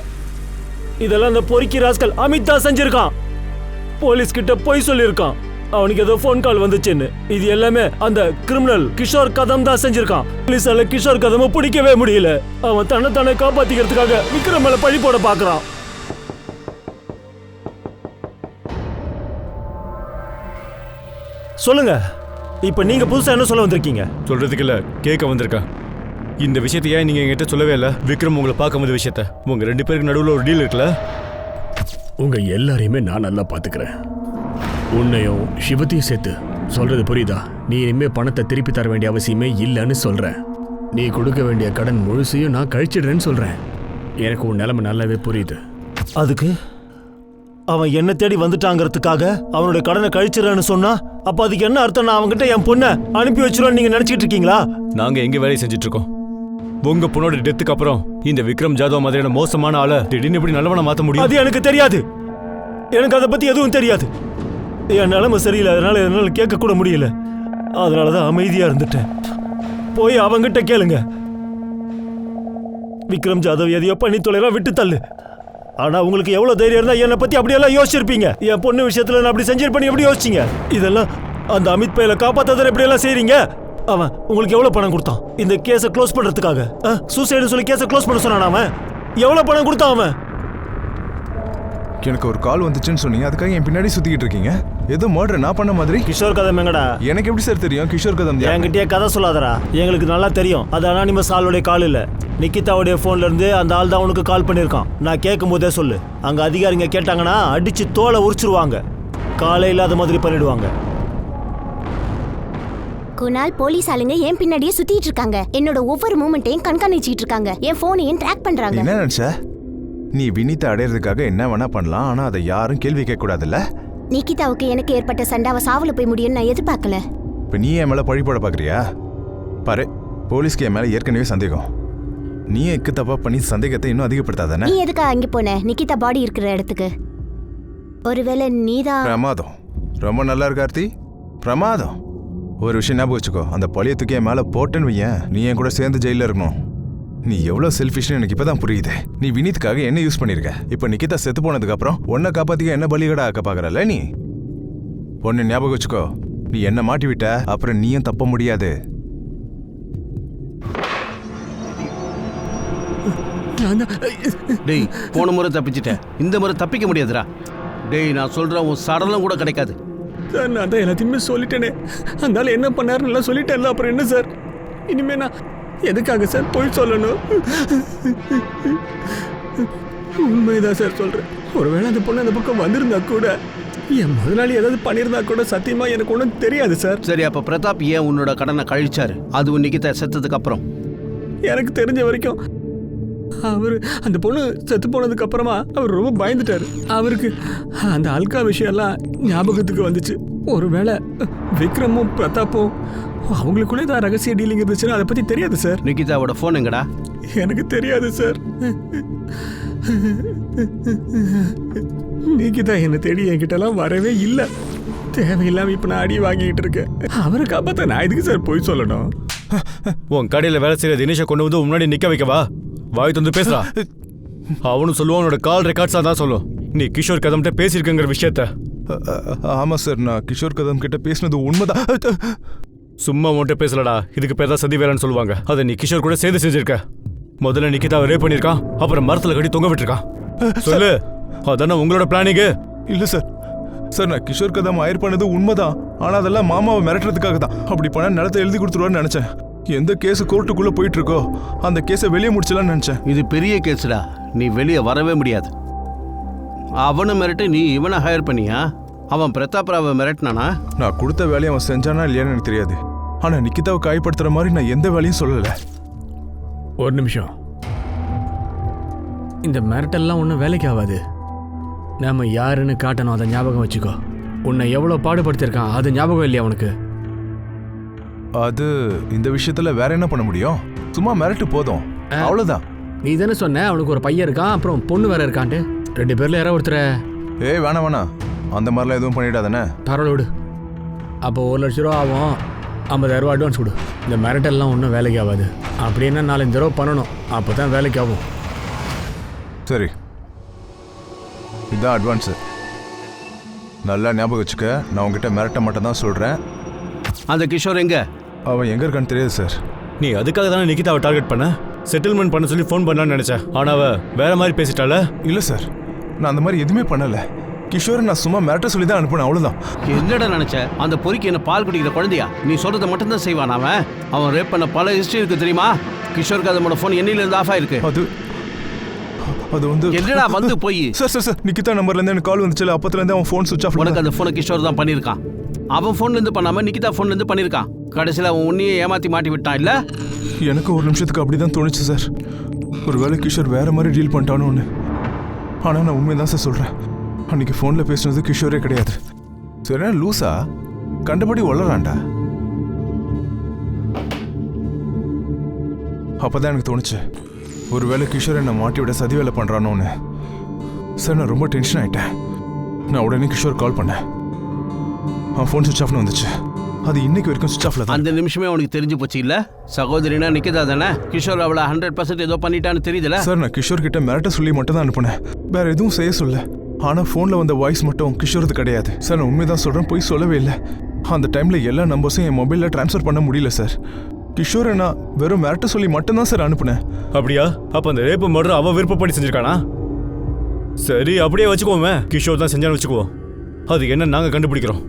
இதெல்லாம் அந்த பொறுக்கி ராஸ்கல் அமித் தான் செஞ்சிருக்கான். போலீஸ் கிட்ட போய் சொல்லியிருக்கான். அவனுக்கு ஏதோ ஃபோன் கால் வந்துச்சுன்னு. இது எல்லாமே அந்த கிரிமினல் கிஷோர் கதம் தான் செஞ்சிருக்கான். போலீஸால கிஷோர் கதமை பிடிக்கவே முடியல. அவன் தன்னை காப்பாத்திக்கிறதுக்காக விக்ரம் மேல பழி போட பாக்குறான். சொல்லுங்க, இப்ப நீங்க புதுசா என்ன சொல்ல வந்திருக்கீங்க? சொல்றதுக்கு இல்ல, கேட்க வந்திருக்கா. இந்த விஷயத்தை ஏன் நீங்க என்கிட்ட சொல்லவே இல்லை? விக்ரம் உங்களை பார்க்கும்போது விஷயத்த, உங்க 2 பேருக்கு நடுவில் ஒரு டீல் இருக்குல்ல? உங்க எல்லாரையுமே நான் நல்லா பாத்துக்கிறேன். உன்னையும் சிவத்தையும் சேர்த்து சொல்றது புரியுதா? நீ இனிமே பணத்தை திருப்பி தர வேண்டிய அவசியமே இல்லைன்னு சொல்றேன். நீ கொடுக்க வேண்டிய கடன் முழுசையும் நான் கழிச்சிடுறேன்னு சொல்றேன். எனக்கு உன் நிலைமை நல்லாவே புரியுது. அதுக்கு அவன் என்ன தேடி வந்துட்டாங்கிறதுக்காக அவனுடைய கடனை கழிச்சிடறேன்னு சொன்னா, அப்ப அதுக்கு என்ன அர்த்தம்? நான் அவன்கிட்ட என் பொண்ணை அனுப்பி வச்சிருவேன்னு நீங்க நினைச்சிட்டு இருக்கீங்களா? நாங்க எங்க வேலையை செஞ்சுட்டு இருக்கோம். உங்க பொண்ணோட டெத்துக்கு அப்புறம் இந்த விக்ரம் ஜாதவ் மாதிரியான மோசமான ஆளை திடீர்னு எப்படி நல்லவனா மாத்த முடியும்? அது எனக்கு தெரியாது. எனக்கு அதை பத்தி எதுவும் தெரியாது. என் நிலைமை சரியில்லை, அதனால என்னால கேட்க கூட முடியல. அதனாலதான் அமைதியா இருந்துட்டேன். போய் அவங்கிட்ட கேளுங்க. விக்ரம் ஜாதவ் எதையோ பண்ணி தொலைலாம், விட்டு தள்ளு. ஆனா உங்களுக்கு எவ்வளவு தைரியம் இருந்தா என்னை பத்தி அப்படியெல்லாம் யோசிச்சிருப்பீங்க? என் பொண்ணு விஷயத்துல நான் அப்படி செஞ்சிருப்பேன் எப்படி யோசிச்சீங்க? இதெல்லாம் அந்த அமித் பையில காப்பாத்தாத எப்படி எல்லாம் செய்றீங்க? அவன் உங்களுக்கு எவ்வளவு பணம் கொடுத்தான் இந்த கேஸை க்ளோஸ் பண்றதுக்காக? சூசைடு சொல்லி கேஸை க்ளோஸ் பண்ண சொன்னான் அவன். எவ்வளவு பணம் கொடுத்தான் அவன்? எனக்கு ஒரு கால் வந்துச்சுன்னு சொன்னீங்க, அதுக்காக என் பின்னாடி சுத்திக்கிட்டு இருக்கீங்க. ஏதோ மர்டர் நான் பண்ண மாதிரி. கிஷோர் கதம் எங்கடா? எனக்கு எப்படி சார் தெரியும் கிஷோர் கதம்? என்கிட்டயே கதை சொல்லாதடா, எங்களுக்கு நல்லா தெரியும். அது அனானிமஸ் ஆளுடைய கால் இல்ல, நிக்கிதாவுடைய போன்ல இருந்து அந்த ஆள் தான் உனக்கு கால் பண்ணிருக்கான். நான் கேட்கும் போதே சொல்லு, அங்க அதிகாரிங்க கேட்டாங்கன்னா அடிச்சு தோலை உரிச்சிருவாங்க, காலை இல்லாத மாதிரி பண்ணிடுவாங்க. குணால், போலீஸ் ஆளுங்க என் பின்னாடியே சுத்திட்டு இருக்காங்க. என்னோட ஒவ்வொரு மூமெண்ட்டையும் கண்காணிச்சிட்டு இருக்காங்க. என் போனையும் ட்ராக் பண்றாங்க. என்ன நினைச்ச? நீ வினிதா அடையிறதுக்காக என்ன வேணா பண்ணலாம், ஆனா அதை யாரும் கேள்வி கேட்க கூடாதுல்ல. நிக்கிதாவுக்கு எனக்கு ஏற்பட்ட சண்டாவை சாவுல போய் முடியும்னு நான் எதிர்பார்க்கல. இப்ப நீ என் மேல பழி போட பாக்குறியா? பாரு, போலீஸ்க்கு என் மேல ஏற்கனவே சந்தேகம். நீ எக்கு தப்பா பண்ணி சந்தேகத்தை இன்னும் அதிகப்படுத்தாதானே? நீ எதுக்கா அங்க போன நிக்கிதா பாடி இருக்கிற இடத்துக்கு? ஒருவேளை நீதான்? பிரமாதம், ரொம்ப நல்லா இருக்கு ஆர்த்தி, பிரமாதம். ஒரு விஷயம் ஞாபகம் வச்சுக்கோ, அந்த பழைய தூக்கி என் மேல போட்டேன்னு வையன், நீ என் கூட சேர்ந்து ஜெயில இருக்கணும். நீ எவ்வளவு செல்ஃபிஷ்னு எனக்கு இப்பதான் புரியுது. நீ வினித்துக்காக என்ன யூஸ் பண்ணிருக்க. இப்ப நிக்கிதா செத்து போனதுக்கு அப்புறம் உன்னை காப்பாத்திக்க என்ன பலிகடா ஆக்க பாக்குறல நீ. ஒன்னு ஞாபகம் வச்சுக்கோ, நீ என்ன மாட்டி விட்ட அப்புறம் நீயும் தப்ப முடியாது. டேய், போன முறை தப்பிச்சிட்டேன், இந்த முறை தப்பிக்க முடியாதுடா. டேய், நான் சொல்றேன், உன் சடலம் கூட கிடைக்காது. சார் நான் தான் எல்லாத்தையுமே சொல்லிட்டேனே, அதனால என்ன பண்ணாருன்னு எல்லாம் சொல்லிட்டேன்ல, அப்புறம் என்ன சார் இனிமே நான் எதுக்காக சார் போய் சொல்லணும்? உண்மைதான் சார் சொல்றேன். ஒருவேளை அந்த பொண்ணு அந்த பக்கம் வந்திருந்தா கூட, என் முதலாளி ஏதாவது பண்ணியிருந்தா கூட சத்தியமா எனக்கு ஒன்றும் தெரியாது சார். சரி, அப்ப பிரதாப் ஏன் உன்னோட கடனை கழிச்சாரு? அது நிக்கிதா செத்ததுக்கு அப்புறம். எனக்கு தெரிஞ்ச வரைக்கும் அவரு அந்த பொண்ணு செத்து போனதுக்கு அப்புறமா அவர் ரொம்ப பயந்துட்டாரு. அவருக்கு அந்த அல்கா விஷயம்லாம் ஞாபகத்துக்கு வந்துச்சு. ஒருவேளை விக்ரமும் பிரதாப்பும் அவங்களுக்குள்ளே தான் ரகசிய டீலிங் இருந்துச்சுன்னா அதை பத்தி தெரியாது சார். நிக்கிதாவோட போன் எங்கடா? எனக்கு தெரியாது சார். நிக்கிதா என்ன தேடி என்கிட்ட எல்லாம் வரவே இல்லை. தேவையில்லாம இப்ப நான் அடி வாங்கிட்டு இருக்கேன். அவரை காப்பாத்த நான் இதுக்கு சார் போய் சொல்லணும்? உன் கடையில் வேலை செய்யற தினேஷை கொண்டு வந்து முன்னாடி நிக்க வைக்கவா? வாய் வந்து பேசுறா. அவனும் சொல்லுவான், உன்னோட கால் ரெக்கார்ட்ஸா தான் சொல்லும் நீ கிஷோர் கதம்கிட்ட பேசியிருக்கங்கிற விஷயத்த. ஆமா சார், நான் கிஷோர் கதம் கிட்ட பேசினது உண்மைதான். சும்மா உன்கிட்ட பேசலடா, இதுக்கு பேர் தான் சதி வேலைன்னு சொல்லுவாங்க. அதை நீ கிஷோர் கூட சேர்ந்து செஞ்சிருக்க. முதல்ல நிக்கிதாவை ரேப் பண்ணிருக்கான், அப்புறம் மரத்துல கட்டி தொங்க விட்டுருக்கான். சொல்லு, அதானே உங்களோட பிளானிங்கு? இல்ல சார், சார் நான் கிஷோர் கதம் ஆயர் பண்ணது உண்மைதான். ஆனா அதெல்லாம் மாமாவை மிரட்டுறதுக்காக தான். அப்படி பண்ண நிலத்தை எழுதி கொடுத்துருவான்னு நினைச்சேன். எந்த கேஸ் கோர்ட்டுக்குள்ள போயிட்டு இருக்கோ அந்த கேஸை வெளியே முடிச்சலாம்னு நினைச்சேன். இது பெரிய கேஸ்டா, நீ வெளியே வரவே முடியாது. அவனை மிரட்டு நீ இவனை ஹையர் பண்ணியா? அவன் பிரதாப் ராவை மிரட்டினானா? நான் கொடுத்த வேலையை அவன் செஞ்சானா இல்லையான்னு எனக்கு தெரியாது. ஆனா நிக்கிதாவை காயப்படுத்துற மாதிரி நான் எந்த வேலையும் சொல்லல. ஒரு நிமிஷம், இந்த மிரட்டெல்லாம் ஒன்றும் வேலைக்கு ஆகாது. நாம யாருன்னு காட்டணும், அதை ஞாபகம் வச்சுக்கோ. உன்னை எவ்வளோ பாடுபடுத்திருக்கான் அது ஞாபகம் இல்லையா உனக்கு? அது இந்த விஷயத்துல வேற என்ன பண்ண முடியும்? சும்மா மிரட்டு போதும், அவ்வளவுதான். நீ தானே சொன்ன அவனுக்கு ஒரு பையன் இருக்கான், அப்புறம் பொண்ணு வேற இருக்கான்ட்டு. 2 பேர்ல யாரோ ஒருத்தர. ஏய் வேணாம் வேணாம், அந்த மாதிரிலாம் எதுவும் பண்ணிடாதானே. பரவாயில்ல விடு. அப்போ 1 லட்ச ரூபா ஆகும், 50,000 ரூபா அட்வான்ஸ் கொடு. இந்த மிரட்டெல்லாம் ஒன்றும் வேலைக்கு ஆகாது. அப்படின்னா 4-5 தடவை பண்ணணும், அப்போ தான் வேலைக்கு ஆகும். சரி, இதுதான் அட்வான்ஸு. நல்லா ஞாபகம் வச்சுக்க, நான் உங்ககிட்ட மிரட்ட மட்டும் தான் சொல்கிறேன். அந்த கிஷோர் எங்க? அவன் எங்கே இருக்கான்னு தெரியாது சார். நீ அதுக்காக தானே நிக்கிதாவை டார்கெட் பண்ண? செட்டில்மெண்ட் பண்ண சொல்லி ஃபோன் பண்ணலான்னு நினைச்சேன், ஆனா அவ வேற மாதிரி பேசிட்டால. இல்லை சார், நான் அந்த மாதிரி எதுவுமே பண்ணலை. கிஷோரை நான் சும்மா மிரட்ட சொல்லி தான் அனுப்பினேன், அவ்வளோதான். என்னடா நினைச்ச? அந்த பொறுக்கி என்ன பால் குடிக்கிற குழந்தையா? நீ சொல்றதை மட்டும்தான் செய்வான் அவன். அவன் ரேப் பண்ண பல ஹிஸ்டரி இருக்கு தெரியுமா? கிஷோருக்கு அதோட ஃபோன் எண்ணிலேருந்து ஆஃப் ஆயிருக்கு. அது வந்து என்னடா வந்து போய் சார் நிக்கிதா நம்பர்லேருந்து எனக்கு கால் வந்துச்சு. அப்பத்துலேருந்து அவன் ஃபோன் சுவிச் ஆஃப். உனக்கு அந்த ஃபோனை கிஷோர் தான் பண்ணியிருக்கான். அவன் ஃபோன்லேருந்து பண்ணாம நிக்கிதா ஃபோன்லேருந்து பண்ணியிருக்கான். கடைசியில் அவன் உன்னையே ஏமாற்றி மாட்டி விட்டான் இல்லை? எனக்கு ஒரு நிமிஷத்துக்கு அப்படி தான் தோணுச்சு சார். ஒரு வேளை கிஷோர் வேற மாதிரி டீல் பண்ணிட்டானு ஒன்று. ஆனால் நான் உண்மையை தான் சார் சொல்கிறேன். அன்னைக்கு ஃபோனில் பேசுனது கிஷோரே கிடையாது. சரி, லூசா கண்டபடி வளரான்டா. அப்போதான் எனக்கு தோணுச்சு, ஒரு வேளை கிஷோரை நான் மாட்டி விட சதி வேலை பண்ணுறானோன்னு. சார் நான் ரொம்ப டென்ஷன் ஆகிட்டேன். நான் உடனே கிஷோர் கால் பண்ணேன். அவன் ஃபோன் சுவிச் ஆஃப்னு வந்துச்சு. அது இன்னைக்கு வரைக்கும் சுவிச் ஆஃப்ல தான். அந்த நிமிஷமே உனக்கு தெரிஞ்சு போச்சு இல்ல? சகோதரினா நிக்கிதா தானே? கிஷோர் அவளை 100% ஏதோ பண்ணிட்டான்னு தெரியுதுல? சார் நான் கிஷோர் கிட்ட மிரட்ட சொல்லி மட்டும் தான் அனுப்புனேன், வேற எதுவும் செய்ய சொல்ல. ஆனால் ஃபோனில் வந்த வாய்ஸ் மட்டும் கிஷோரது கிடையாது. சார் நான் உண்மைதான் சொல்கிறேன், போய் சொல்லவே இல்லை. அந்த டைம்ல எல்லா நம்பர்ஸும் என் மொபைல்ல ட்ரான்ஸ்ஃபர் பண்ண முடியல சார். கிஷோரை நான் வெறும் மிரட்ட சொல்லி மட்டும்தான் சார் அனுப்புனேன். அப்படியா? அப்ப அந்த ரேப்பு மர்டர் அவன் விருப்பப்படி செஞ்சிருக்கானா? சரி, அப்படியே வச்சுக்கோமே. கிஷோர் தான் செஞ்சான்னு வச்சுக்குவோம். அது என்ன நாங்க கண்டுபிடிக்கிறோம்.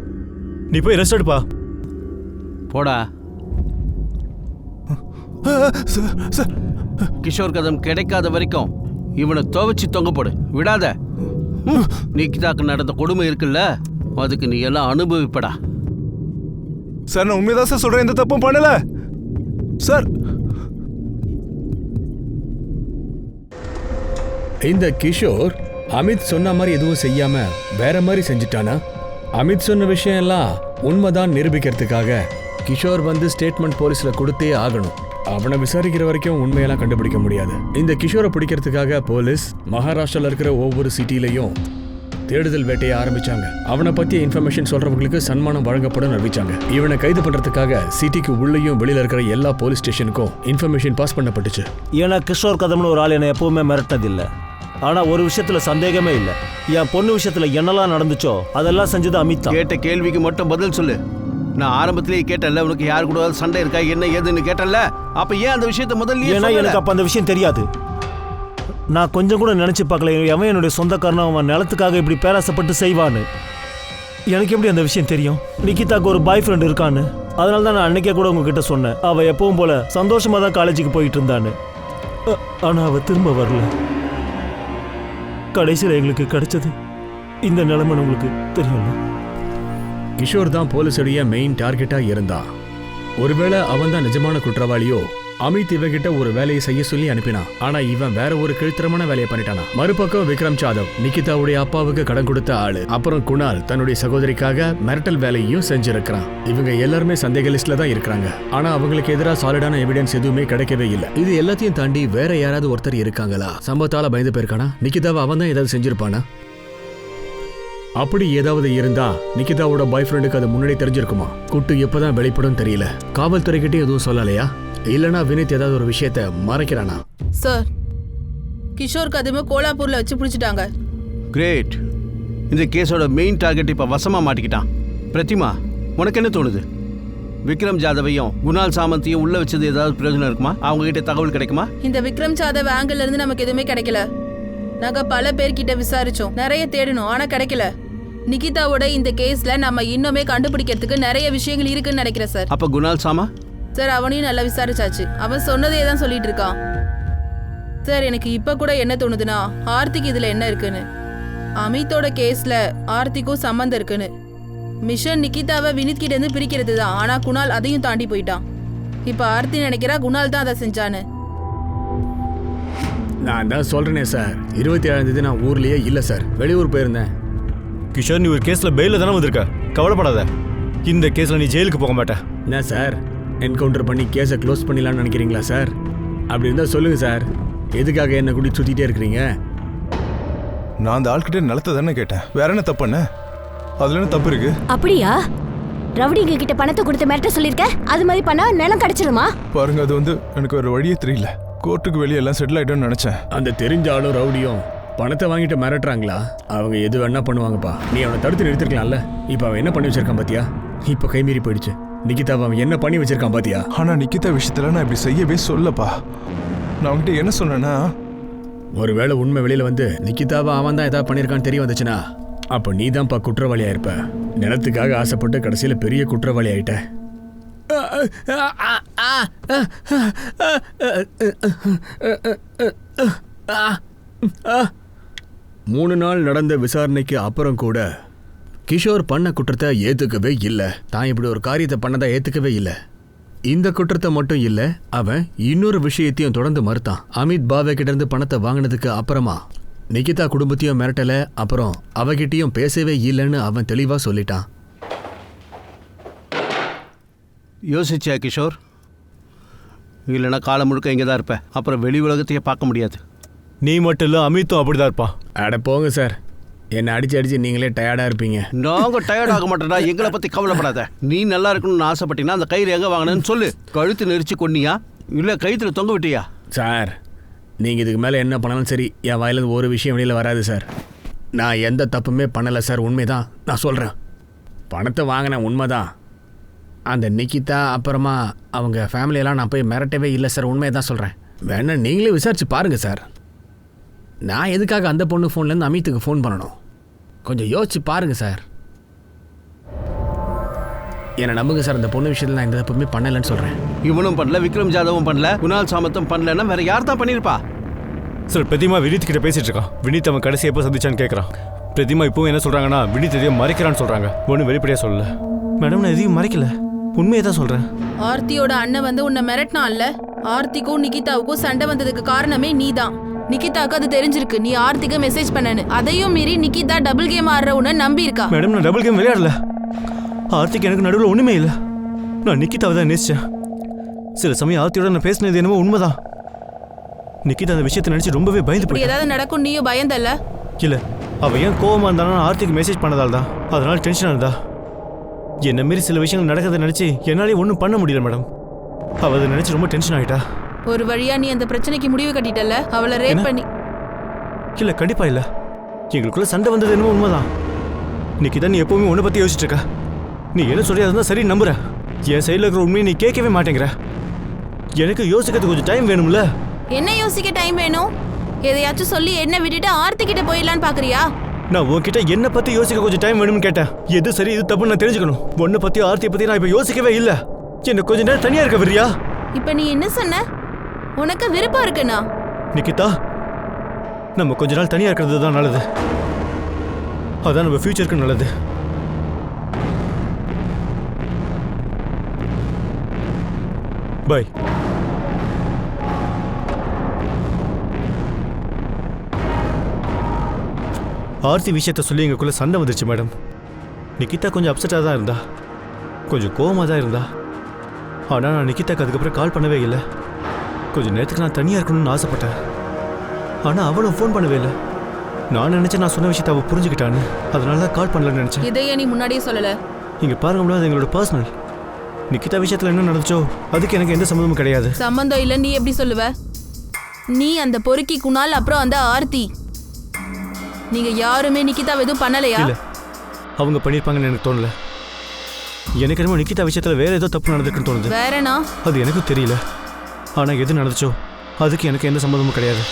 நீ போய் ரெஸ்ட் எடுப்பா. போடா. சார் கிஷோர் கதம் கிடைக்காத வரைக்கும் இவனை துவைச்சு தொங்க போடு, விடாத. நிக்கிதாக்கு நடந்த கொடுமை இருக்குல்ல, அதுக்கு நீ எல்லாம் அனுபவிப்படா. சார் நான் உண்மைதான் சார் சொல்றேன், எந்த தப்பும் பண்ணல சார். இந்த கிஷோர் அமித் சொன்ன மாதிரி எதுவும் செய்யாம வேற மாதிரி செஞ்சுட்டானா? அமித் சொன்ன விஷயம் எல்லாம் உண்மைதான் நிரூபிக்கிறதுக்காக கிஷோர் வந்து ஸ்டேட்மெண்ட் போலீஸ்ல கொடுத்தே ஆகணும். அவனை விசாரிக்கிற வரைக்கும் உண்மையெல்லாம் கண்டுபிடிக்க முடியாது. இந்த கிஷோரை பிடிக்கிறதுக்காக போலீஸ் மகாராஷ்டிரால இருக்கிற ஒவ்வொரு சிட்டிலையும் தேடுதல் வேட்டையை ஆரம்பிச்சாங்க. அவனை பத்திய இன்ஃபர்மேஷன் சொல்றவங்களுக்கு சன்மானம் வழங்கப்படும் அறிவிச்சாங்க. இவனை கைது பண்றதுக்காக சிட்டிக்கு உள்ளேயும் வெளியில இருக்கிற எல்லா போலீஸ் ஸ்டேஷனுக்கும் இன்ஃபர்மேஷன் பாஸ் பண்ணப்பட்டுச்சு. ஏன்னா கிஷோர் கதம்னு ஒரு ஆள் என்னை எப்பவுமே மிரட்டதில்லை. ஆனா ஒரு விஷயத்துல சந்தேகமே இல்லை. என் பொண்ணு விஷயத்துல என்னெல்லாம் நடந்துச்சோ அதெல்லாம் செஞ்சது அமித் தான். கேட்ட கேள்விக்கு மட்டும் பதில் சொல்லு. நான் ஆரம்பத்திலேயே கேட்டல, உனக்கு யாரு கூட சண்டை இருக்கா என்ன ஏதுன்னு கேட்டல. அப்ப ஏன் அந்த விஷயத்த முதல்ல? ஏன்னா எனக்கு அப்ப அந்த விஷயம் தெரியாது. நான் கொஞ்சம் கூட நினைச்சு பார்க்கல அவன் என்னுடைய சொந்தக்காரனும் அவன் நிலத்துக்காக இப்படி பேராசப்பட்டு செய்வான்னு. எனக்கு எப்படி அந்த விஷயம் தெரியும்? நிக்கிதாக்கு ஒரு பாய் ஃப்ரெண்ட் இருக்கான்னு. அதனால தான் நான் அன்னைக்கே கூட உங்ககிட்ட சொன்னேன், அவள் எப்பவும் போல சந்தோஷமா தான் காலேஜுக்கு போயிட்டு இருந்தான்னு. ஆனா அவள் திரும்ப வரல. கடைசியில் எங்களுக்கு கிடைச்சது இந்த நிலைமை. உங்களுக்கு தெரியும்ல, கிஷோர் தான் போலீஸுடைய மெயின் டார்கெட்டா இருந்தான். ஒருவேளை அவன் தான் நிஜமான குற்றவாளியோ? அமித் இவங்கிட்ட ஒரு வேலையை செய்ய சொல்லி அனுப்பினான். ஆனா இவன் வேற ஒரு கீழ்த்தரமான வேலையை பண்ணிட்டானா. மறுபக்கம் விக்ரம் ஜாதவ் நிக்கிதாவுடைய அப்பாவுக்கு கடன் கொடுத்த ஆளு. அப்புறம் குணால் தன்னுடைய சகோதரிக்காக மிரட்டல் வேலையும் செஞ்சிருக்கிறான். இவங்க எல்லாருமே சந்தேக லிஸ்ட்ல தான் இருக்கிறாங்க. ஆனா அவங்களுக்கு எதிராக சாலிடான எவிடன்ஸ் எதுவுமே கிடைக்கவே இல்லை. இது எல்லாத்தையும் தாண்டி வேற யாராவது ஒருத்தர் இருக்காங்களா? சம்பவத்தால பயந்து போயிருக்கானா? நிக்கிதாவை அவன் தான் ஏதாவது செஞ்சிருப்பானா? அப்படி ஏதாவது இருந்தா நிக்கிதாவோட பாய் ஃப்ரெண்டுக்கு அது முன்னாடி தெரிஞ்சிருக்குமா? குட்டு எப்பதான் வெளிப்படும் தெரியல. காவல்துறைகிட்டே எதுவும் சொல்லலையா? இல்லனா வினித் ஏதாவது ஒரு விஷயத்த மறைக்கிறானா? சார், கிஷோர் கதமை கோலாப்பூர்ல வச்சு பிடிச்சிட்டாங்க. கிரேட். இந்த கேஸோட மெயின் டார்கெட் இப்ப வசமா மாட்டிக்கிட்டான். பிரதிமா, உனக்கு என்ன தோணுது? விக்ரம் ஜாதவையும் குணால் சாமந்தையும் உள்ள வச்சது ஏதாவது பிரயோஜனம் இருக்குமா? அவங்க கிட்ட தகவல் கிடைக்குமா? இந்த விக்ரம் ஜாதவ் ஆங்கிள் இருந்து நமக்கு எதுவுமே கிடைக்கல. நாங்க பல பேர்கிட்ட விசாரிச்சோம், நிறைய தேடணும், ஆனா கிடைக்கல. நிகிதாவோட இந்த கேஸ்ல நம்ம இன்னுமே கண்டுபிடிக்கிறதுக்கு நிறைய விஷயங்கள் இருக்குன்னு நினைக்கிறேன் சார். அப்ப குணால் சாமா? சார், அவனையும் நல்லா விசாரிச்சாச்சு. அவன் சொன்னதே தான் சொல்லிட்டு இருக்கான். சார், எனக்கு இப்ப கூட என்ன தோணுதுன்னா, ஆர்த்திக்கு இதுல என்ன இருக்குன்னு. அமித்தோட கேஸ்ல ஆர்த்திக்கும் சம்பந்தம் இருக்குன்னு. மிஷன் நிகிதாவை வினித் கிட்ட இருந்து பிரிக்கிறது தான். ஆனா குணால் அதையும் தாண்டி போயிட்டான். இப்ப ஆர்த்தி நினைக்கிறா குணால் தான் அதை செஞ்சான்னு. நான் தான் சொல்றேனே சார், 27ஆம் தேதி நான் ஊர்லயே இல்ல சார், வெளியூர் போயிருந்தேன். கிஷோர், நீ ஒரு கேஸ்ல பெயில தானே வந்திருக்க. கவலைப்படாத, இந்த கேஸ்ல நீ ஜெயிலுக்கு போக மாட்ட. என்ன சார், என்கவுண்டர் பண்ணி கேஸை க்ளோஸ் பண்ணிடலாம்னு நினைக்கிறீங்களா சார்? அப்படி இருந்தால் சொல்லுங்க சார், எதுக்காக என்ன கூட்டி சுத்திட்டே இருக்கிறீங்க? நான் அந்த ஆள்கிட்ட நிலத்தை தானே கேட்டேன், வேற என்ன தப்புன்னு? அதுல என்ன தப்பு இருக்கு? அப்படியா? ரவுடிங்க கிட்ட பணத்தை கொடுத்து மிரட்ட சொல்லிருக்க, அது மாதிரி பண்ணா நிலம் கிடைச்சிருமா? பாருங்க, அது எனக்கு ஒரு வழியே தெரியல. கோர்ட்டுக்கு வெளியே எல்லாம் செட்டில் ஆயிட்டோம்னு நினைச்சேன். அந்த தெரிஞ்ச ஆளும் ரவுடியும் பணத்தை வாங்கிட்டு மிரட்டுறாங்களா? அவங்க எது வேணா பண்ணுவாங்கப்பா. நீ அவனை தடுத்து நிறுத்திருக்கலாம்ல. இப்போ அவன் என்ன பண்ணி வச்சிருக்கான் பாத்தியா? இப்போ கைமீறி போயிடுச்சு. நிகிதா அவன் என்ன பண்ணி வச்சிருக்கான் பாத்தியா? ஆனா நிகிதா விஷயத்துல நான் இப்படி செய்யவே சொல்லப்பா. நான் அவன்கிட்ட என்ன சொன்னேன்னா, ஒருவேளை உண்மை வெளியில வந்து நிகிதாவை அவன் தான் ஏதாவது பண்ணியிருக்கான்னு தெரிய வந்துச்சுன்னா, அப்போ நீ தான்ப்பா குற்றவாளியா இருப்ப. நிலத்துக்காக ஆசைப்பட்டு கடைசியில் பெரிய குற்றவாளி ஆயிட்ட. 3 நாள் நடந்த விசாரணைக்கு அப்புறம் கூட கிஷோர் பண்ண குற்றத்தை ஏத்துக்கவே இல்லை. தான் இப்படி ஒரு காரியத்தை பண்ணதை ஏத்துக்கவே இல்லை. இந்த குற்றத்தை மட்டும் இல்ல, அவன் இன்னொரு விஷயத்தையும் தொடர்ந்து மறுத்தான். அமித் பாவே கிட்ட இருந்து பணத்தை வாங்கினதுக்கு அப்புறமா நிகிதா குடும்பத்தையும் மிரட்டல, அப்புறம் அவகிட்டையும் பேசவே இல்லைன்னு அவன் தெளிவா சொல்லிட்டான். யோசிச்சியா கிஷோர்? இல்லைன்னா காலம் முழுக்க இங்கே தான் இருப்பேன். அப்புறம் வெளி உலகத்தையே பார்க்க முடியாது. நீ மட்டும் இல்லை, அமித்தும் அப்படிதான் இருப்பான். அட போங்க சார், என்னை அடிச்சு நீங்களே டயர்டாக இருப்பீங்க. நாங்கள் டயர்ட் ஆக மாட்டேடா, எங்களை பற்றி கவலைப்படாத. நீ நல்லா இருக்கணும்னு ஆசைப்பட்டீங்கன்னா அந்த கயிறு எங்கே வாங்கினேன்னு சொல்லு. கழுத்து நெரிச்சு கொன்னியா இல்லை கயிற்றுல தொங்க விட்டியா? சார், நீங்கள் இதுக்கு மேலே என்ன பண்ணாலும் சரி, என் வாயிலிருந்து ஒரு விஷயம் வெளியில் வராது சார். நான் எந்த தப்புமே பண்ணலை சார், உண்மைதான் நான் சொல்கிறேன். பணத்தை வாங்கினேன் உண்மைதான், அந்த நிக்கிதா அப்புறமா அவங்க ஃபேமிலியெல்லாம் நான் போய் மிரட்டவே இல்லை சார், உண்மையை தான் சொல்கிறேன். வேணா நீங்களே விசாரிச்சு பாருங்கள் சார். நான் எதுக்காக அந்த பொண்ணு ஃபோன்லேருந்து அமித்துக்கு ஃபோன் பண்ணணும்? கொஞ்சம் யோசிச்சு பாருங்கள் சார். என்னை நம்புங்க சார், அந்த பொண்ணு விஷயத்தில் நான் எந்த தப்புமே பண்ணலைன்னு சொல்கிறேன். இவனும் பண்ணல, விக்ரம் ஜாதவும் பண்ணல, குணால் சாமத்தும் பண்ணலன்னா வேற யார் தான் பண்ணியிருப்பா? சார் பிரதிமா வினீத் கிட்ட பேசிட்டு இருக்கான். வினீத் அவன் கடைசி எப்போ சந்திச்சான்னு கேட்குறான். பிரதிமா இப்போவும் என்ன சொல்கிறாங்கன்னா வினீத் எதையும் மறைக்கிறான்னு சொல்கிறாங்க. ஒன்றும் வெளிப்படையாக சொல்லல. மேடம் நான் எதையும் மறைக்கல, உண்மையை தான் சொல்கிறேன். ஆர்த்தியோட அண்ணன் வந்து உன்னை மிரட்டினான்ல, ஆர்த்திக்கும் நிகிதாவுக்கும் சண்டை வந்ததுக்கு காரணமே நீதான். நிகிதாவுக்கு அது தெரிஞ்சிருக்கு நீ ஆர்த்திக்கு மெசேஜ் பண்ணனு. அதையும் மீறி நிகிதா டபுள் கேம் ஆடுற உன்னை நம்பி இருக்கா. மேடம் நான் டபுள் கேம் விளையாடல. ஆர்த்திக்கு எனக்கு நடுவில் ஒன்றுமே இல்லை. நான் நிக்கிதாவை தான் நேசித்தேன். சில சமயம் ஆர்த்தியோட நான் பேசினது என்னமோ உண்மைதான். நிக்கிதா அந்த விஷயத்தை நினச்சி ரொம்பவே பயந்து போய் ஏதாவது நடக்கும் நீயும் பயந்தல்ல? இல்லை, அவள் ஏன் கோவமாக இருந்தாலும் ஆர்த்திக்கு மெசேஜ் பண்ணதால் தான். அதனால டென்ஷனாக இருந்தா. என்ன மாரி சில விஷயங்கள் நடக்கிறத நினச்சி என்னாலே ஒன்றும் பண்ண முடியல மேடம். அவள் அதை நினச்சி ரொம்ப டென்ஷன் ஆகிட்டா. ஒரு வழியா நீ அந்த பிரச்சனைக்கு முடிவு கட்டிட்டல, அவளை ரேப் பண்ணி. இல்லை கண்டிப்பாக இல்லை. எங்களுக்குள்ள சண்டை வந்தது என்னமோ உண்மைதான். நிக்கிதா நீ எப்பவுமே உன்னை பற்றி யோசிச்சுட்டு இருக்க. நீ என்ன சொல்லி அதுதான் சரி நம்புற. என் சைடில் இருக்கிற உண்மையை நீ கேட்கவே மாட்டேங்கிற. எனக்கு யோசிக்கிறதுக்கு கொஞ்சம் டைம் வேணும்ல. என்ன யோசிக்க டைம் வேணும்? எதையாச்சும் சொல்லி என்ன விட்டுட்டு ஆர்த்தி கிட்ட போயிடலான்னு பாக்குறியா? நான் உன்கிட்ட என்ன பத்தி யோசிக்க கொஞ்சம் டைம் வேணும்னு கேட்டேன். எது சரி இது தப்புன்னு நான் தெரிஞ்சுக்கணும். உன்னை பத்தி ஆர்த்தியை பத்தி நான் இப்ப யோசிக்கவே இல்ல. என்ன கொஞ்ச நேரம் தனியா இருக்க விரியா? இப்ப நீ என்ன சொன்ன? உனக்கு விருப்பம் இருக்குண்ணா? நிக்கிதா, நம்ம கொஞ்ச நாள் தனியா இருக்கிறது தான் நல்லது. அதான் நம்ம ஃபியூச்சருக்கு நல்லது. பை. ஆர்த்தி விஷயத்த சொல்லி எங்களுக்குள்ள சண்டை வந்துருச்சு மேடம். நிக்கிதா கொஞ்சம் அப்செட்டாக தான் இருந்தா, கொஞ்சம் கோவமாக தான் இருந்தா. ஆனால் நான் நிக்கிதாக்கு அதுக்கப்புறம் கால் பண்ணவே இல்லை. கொஞ்சம் நேரத்துக்கு நான் தனியாக இருக்கணும்னு ஆசைப்பட்டேன். ஆனால் அவளும் ஃபோன் பண்ணவே இல்லை. நான் நினச்சேன் நான் சொன்ன விஷயத்தை அவள் புரிஞ்சுக்கிட்டான்னு, அதனால தான் கால் பண்ணலன்னு நினச்சேன். இதையே நீ முன்னாடியே சொல்லலை? இங்கே பாருங்க, அது எங்களோட பர்சனல். நிக்கிதா விஷயத்தில் என்ன நடந்துச்சோ அதுக்கு எனக்கு எந்த சம்மந்தமும் கிடையாது. சம்மந்தம் இல்லை நீ எப்படி சொல்லுவ? நீ அந்த பொறுக்கி குணால் அப்புறம் அந்த ஆர்த்தி, நீங்க யாருமே நிக்கிதா எதுவும் பண்ணலையா? இல்ல, அவங்க பண்ணிருப்பாங்கன்னு எனக்கு தோணல. எனக்கு என்னமோ நிக்கிதா விஷயத்துல வேற ஏதோ தப்பு நடந்திருக்குன்னு தோணுது. வேறனா? அது எனக்கு தெரியல. ஆனா எது நடந்துச்சோ அதுக்கு எனக்கு எந்த சம்மந்தமும் கிடையாது.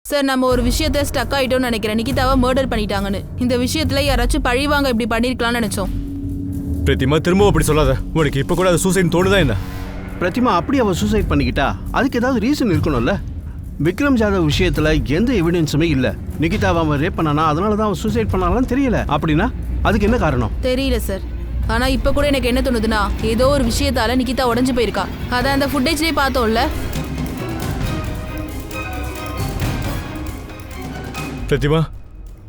சார், நம்ம ஒரு விஷயத்த ஸ்டக் ஆயிட்டோம்னு நினைக்கிறேன். நிகிதாவை மர்டர் பண்ணிட்டாங்கன்னு. இந்த விஷயத்துல யாராச்சும் பழிவாங்க இப்படி பண்ணிருக்கலாம்னு நினைச்சோம். பிரதிமா திரும்ப அப்படி சொல்லாத. உனக்கு இப்ப கூட அது சூசைட் தோணுதா என்ன? பிரதிமா அப்படி அவ சூசைட் பண்ணிக்கிட்டா அதுக்கு ஏதாவது ரீசன் இருக்கணும்ல. விக்ரம் ஜாதவ் விஷயத்துல எந்த எவிடன்ஸுமே இல்ல. நிகிதாவை அவன் ரேப் பண்ணானா அதனால தான் அவன் சூசைட் பண்ணாலும் தெரியல. அப்படின்னா அதுக்கு என்ன காரணம்? தெரியல சார். ஆனா இப்ப கூட எனக்கு என்ன தோணுதுன்னா ஏதோ ஒரு விஷயத்தால நிகிதா உடஞ்சு போயிருக்கா. அதான் அந்த ஃபுட்டேஜ்லயே பார்த்தோம்ல. பிரதிமா,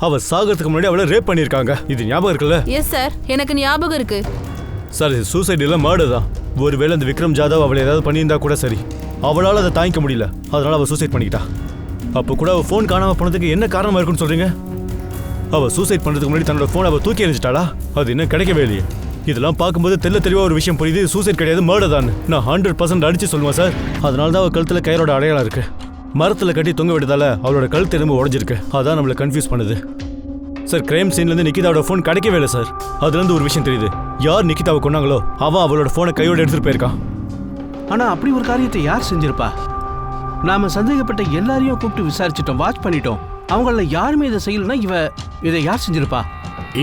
அவ சாகிறதுக்கு முன்னாடி அவளை ரேப் பண்ணிருக்காங்க. இது ஞாபகம் இருக்குல்ல? எஸ் சார், எனக்கு ஞாபகம் இருக்கு. சார் இது சூசைட் இல்ல, மர்டர் தான். ஒருவேளை அந்த விக்ரம் ஜாதவ் அவளை ஏதாவது பண்ணியிருந்தா கூட சரி, அவளால் அதை தாங்கிக்க முடியல, அதனால அவள் சூசைட் பண்ணிக்கிட்டா. அப்போ கூட அவள் ஃபோன் காணாமல் போனதுக்கு என்ன காரணமாக இருக்குன்னு சொல்றீங்க? அவள் சூசைட் பண்ணுறதுக்கு முன்னாடி தன்னோட ஃபோனை அவள் தூக்கி எறிஞ்சிட்டாளா? அது இன்னும் கிடைக்கவே இல்லையே. இதெல்லாம் பார்க்கும்போது தெளிவாக ஒரு விஷயம் புரியுது, சூசைட் கிடையாது, மர்டர் தான். நான் 100% அடிச்சு சொல்லுவேன் சார். அதனால தான் அவள் கழுத்தில் கயிறோட அடையாளம் இருக்கு. மரத்தில் கட்டி தொங்க விட்டதால அவளோட கழுத்து எலும்பு உடஞ்சிருக்கு. அதான் நம்மளை கன்ஃபியூஸ் பண்ணுது சார். கிரைம் சீன்லேருந்து நிக்கிதாவோட ஃபோன் கிடைக்கவே இல்லை சார். அதுலேருந்து ஒரு விஷயம் தெரியுது, யார் நிக்கிதாவை கொண்டாங்களோ அவன் அவளோட ஃபோனை கையோட எடுத்துகிட்டு போயிருக்கான். ஆனால் அப்படி ஒரு காரியத்தை யார் செஞ்சிருப்பா? நாம சந்தேகப்பட்ட எல்லாரையும் கூப்பிட்டு விசாரிச்சிட்டோம், வாட்ச் பண்ணிட்டோம். அவங்கள யாருமே இதை செய்யலன்னா இதை யார் செஞ்சிருப்பா?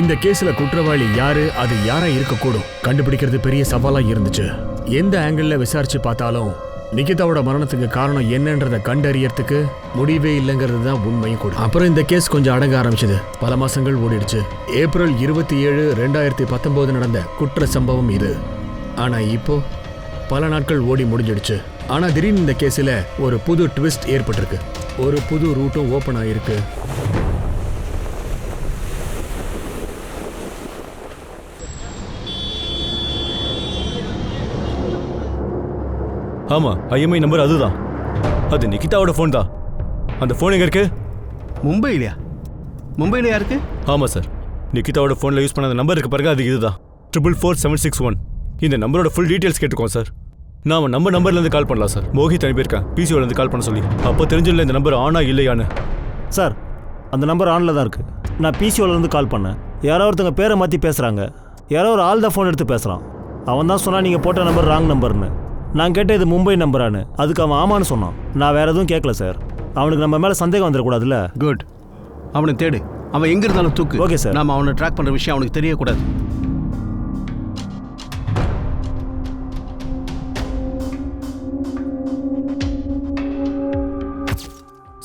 இந்த கேஸ்ல குற்றவாளி யாரு, அது யாரா இருக்கக்கூடும், கண்டுபிடிக்கிறது பெரிய சவாலா இருந்துச்சு. எந்த ஆங்கிள் விசாரிச்சு பார்த்தாலும் நிகிதாவோட மரணத்துக்கு காரணம் என்னன்றதை கண்டறியறதுக்கு முடிவே இல்லைங்கிறது தான் உண்மையும் கூட. அப்புறம் இந்த கேஸ் கொஞ்சம் அடங்க ஆரம்பிச்சது. பல மாசங்கள் ஓடிடுச்சு. ஏப்ரல் 27, 2019 நடந்த குற்ற சம்பவம் இது. ஆனா இப்போ பல நாட்கள் ஓடி முடிஞ்சிடுச்சு. ஆனா திடீர்னு இந்த கேஸில் ஒரு புது ட்விஸ்ட் ஏற்பட்டிருக்கு. ஒரு புது ரூட்டும் ஓப்பன் ஆயிருக்கு. ஆமா, ஐஎம்ஐ நம்பர் அதுதான். அது நிகிதாவோட ஃபோன் தான். அந்த ஃபோன் எங்க இருக்கு? மும்பையிலையா? மும்பையிலையா இருக்கு? ஆமா சார், நிகிதாவோட ஃபோனில் யூஸ் பண்ண அந்த நம்பர் இருக்கு பாருங்க, அது இதுதான் 44761. இந்த நம்பரோட ஃபுல் டீட்டெயில்ஸ் கேட்டுக்கோம் சார். நாம நம்ம நம்பர்லேருந்து கால் பண்ணலாம் சார். மோஹித் அனுப்பியிருக்கேன் பிசிஓலேருந்து கால் பண்ண சொல்லி. அப்போ தெரிஞ்சிடல இந்த நம்பர் ஆனா இல்லையான்னு. சார், அந்த நம்பர் ஆனில் தான் இருக்குது. நான் பிசிஓலேருந்து கால் பண்ணேன். யாரோ ஒருத்தங்க பேரை மாற்றி பேசுகிறாங்க. யாரோ ஒரு ஆள் தான் ஃபோன் எடுத்து பேசுகிறான். அவன் தான் சொன்னான் நீங்கள் போட்ட நம்பர் ராங் நம்பர்னு. நான் கேட்டேன் இது மும்பை நம்பரானு. அதுக்கு அவன் ஆமான்னு சொன்னான். நான் வேறு எதுவும் கேட்கல சார். அவனுக்கு நம்ம மேலே சந்தேகம் வந்துடக்கூடாதுல்ல. குட். அவனை தேடு. அவன் எங்கே இருந்தாலும் தூக்கு. Okay sir. நம்ம அவனை ட்ராக் பண்ணுற விஷயம் அவனுக்கு தெரியக்கூடாது.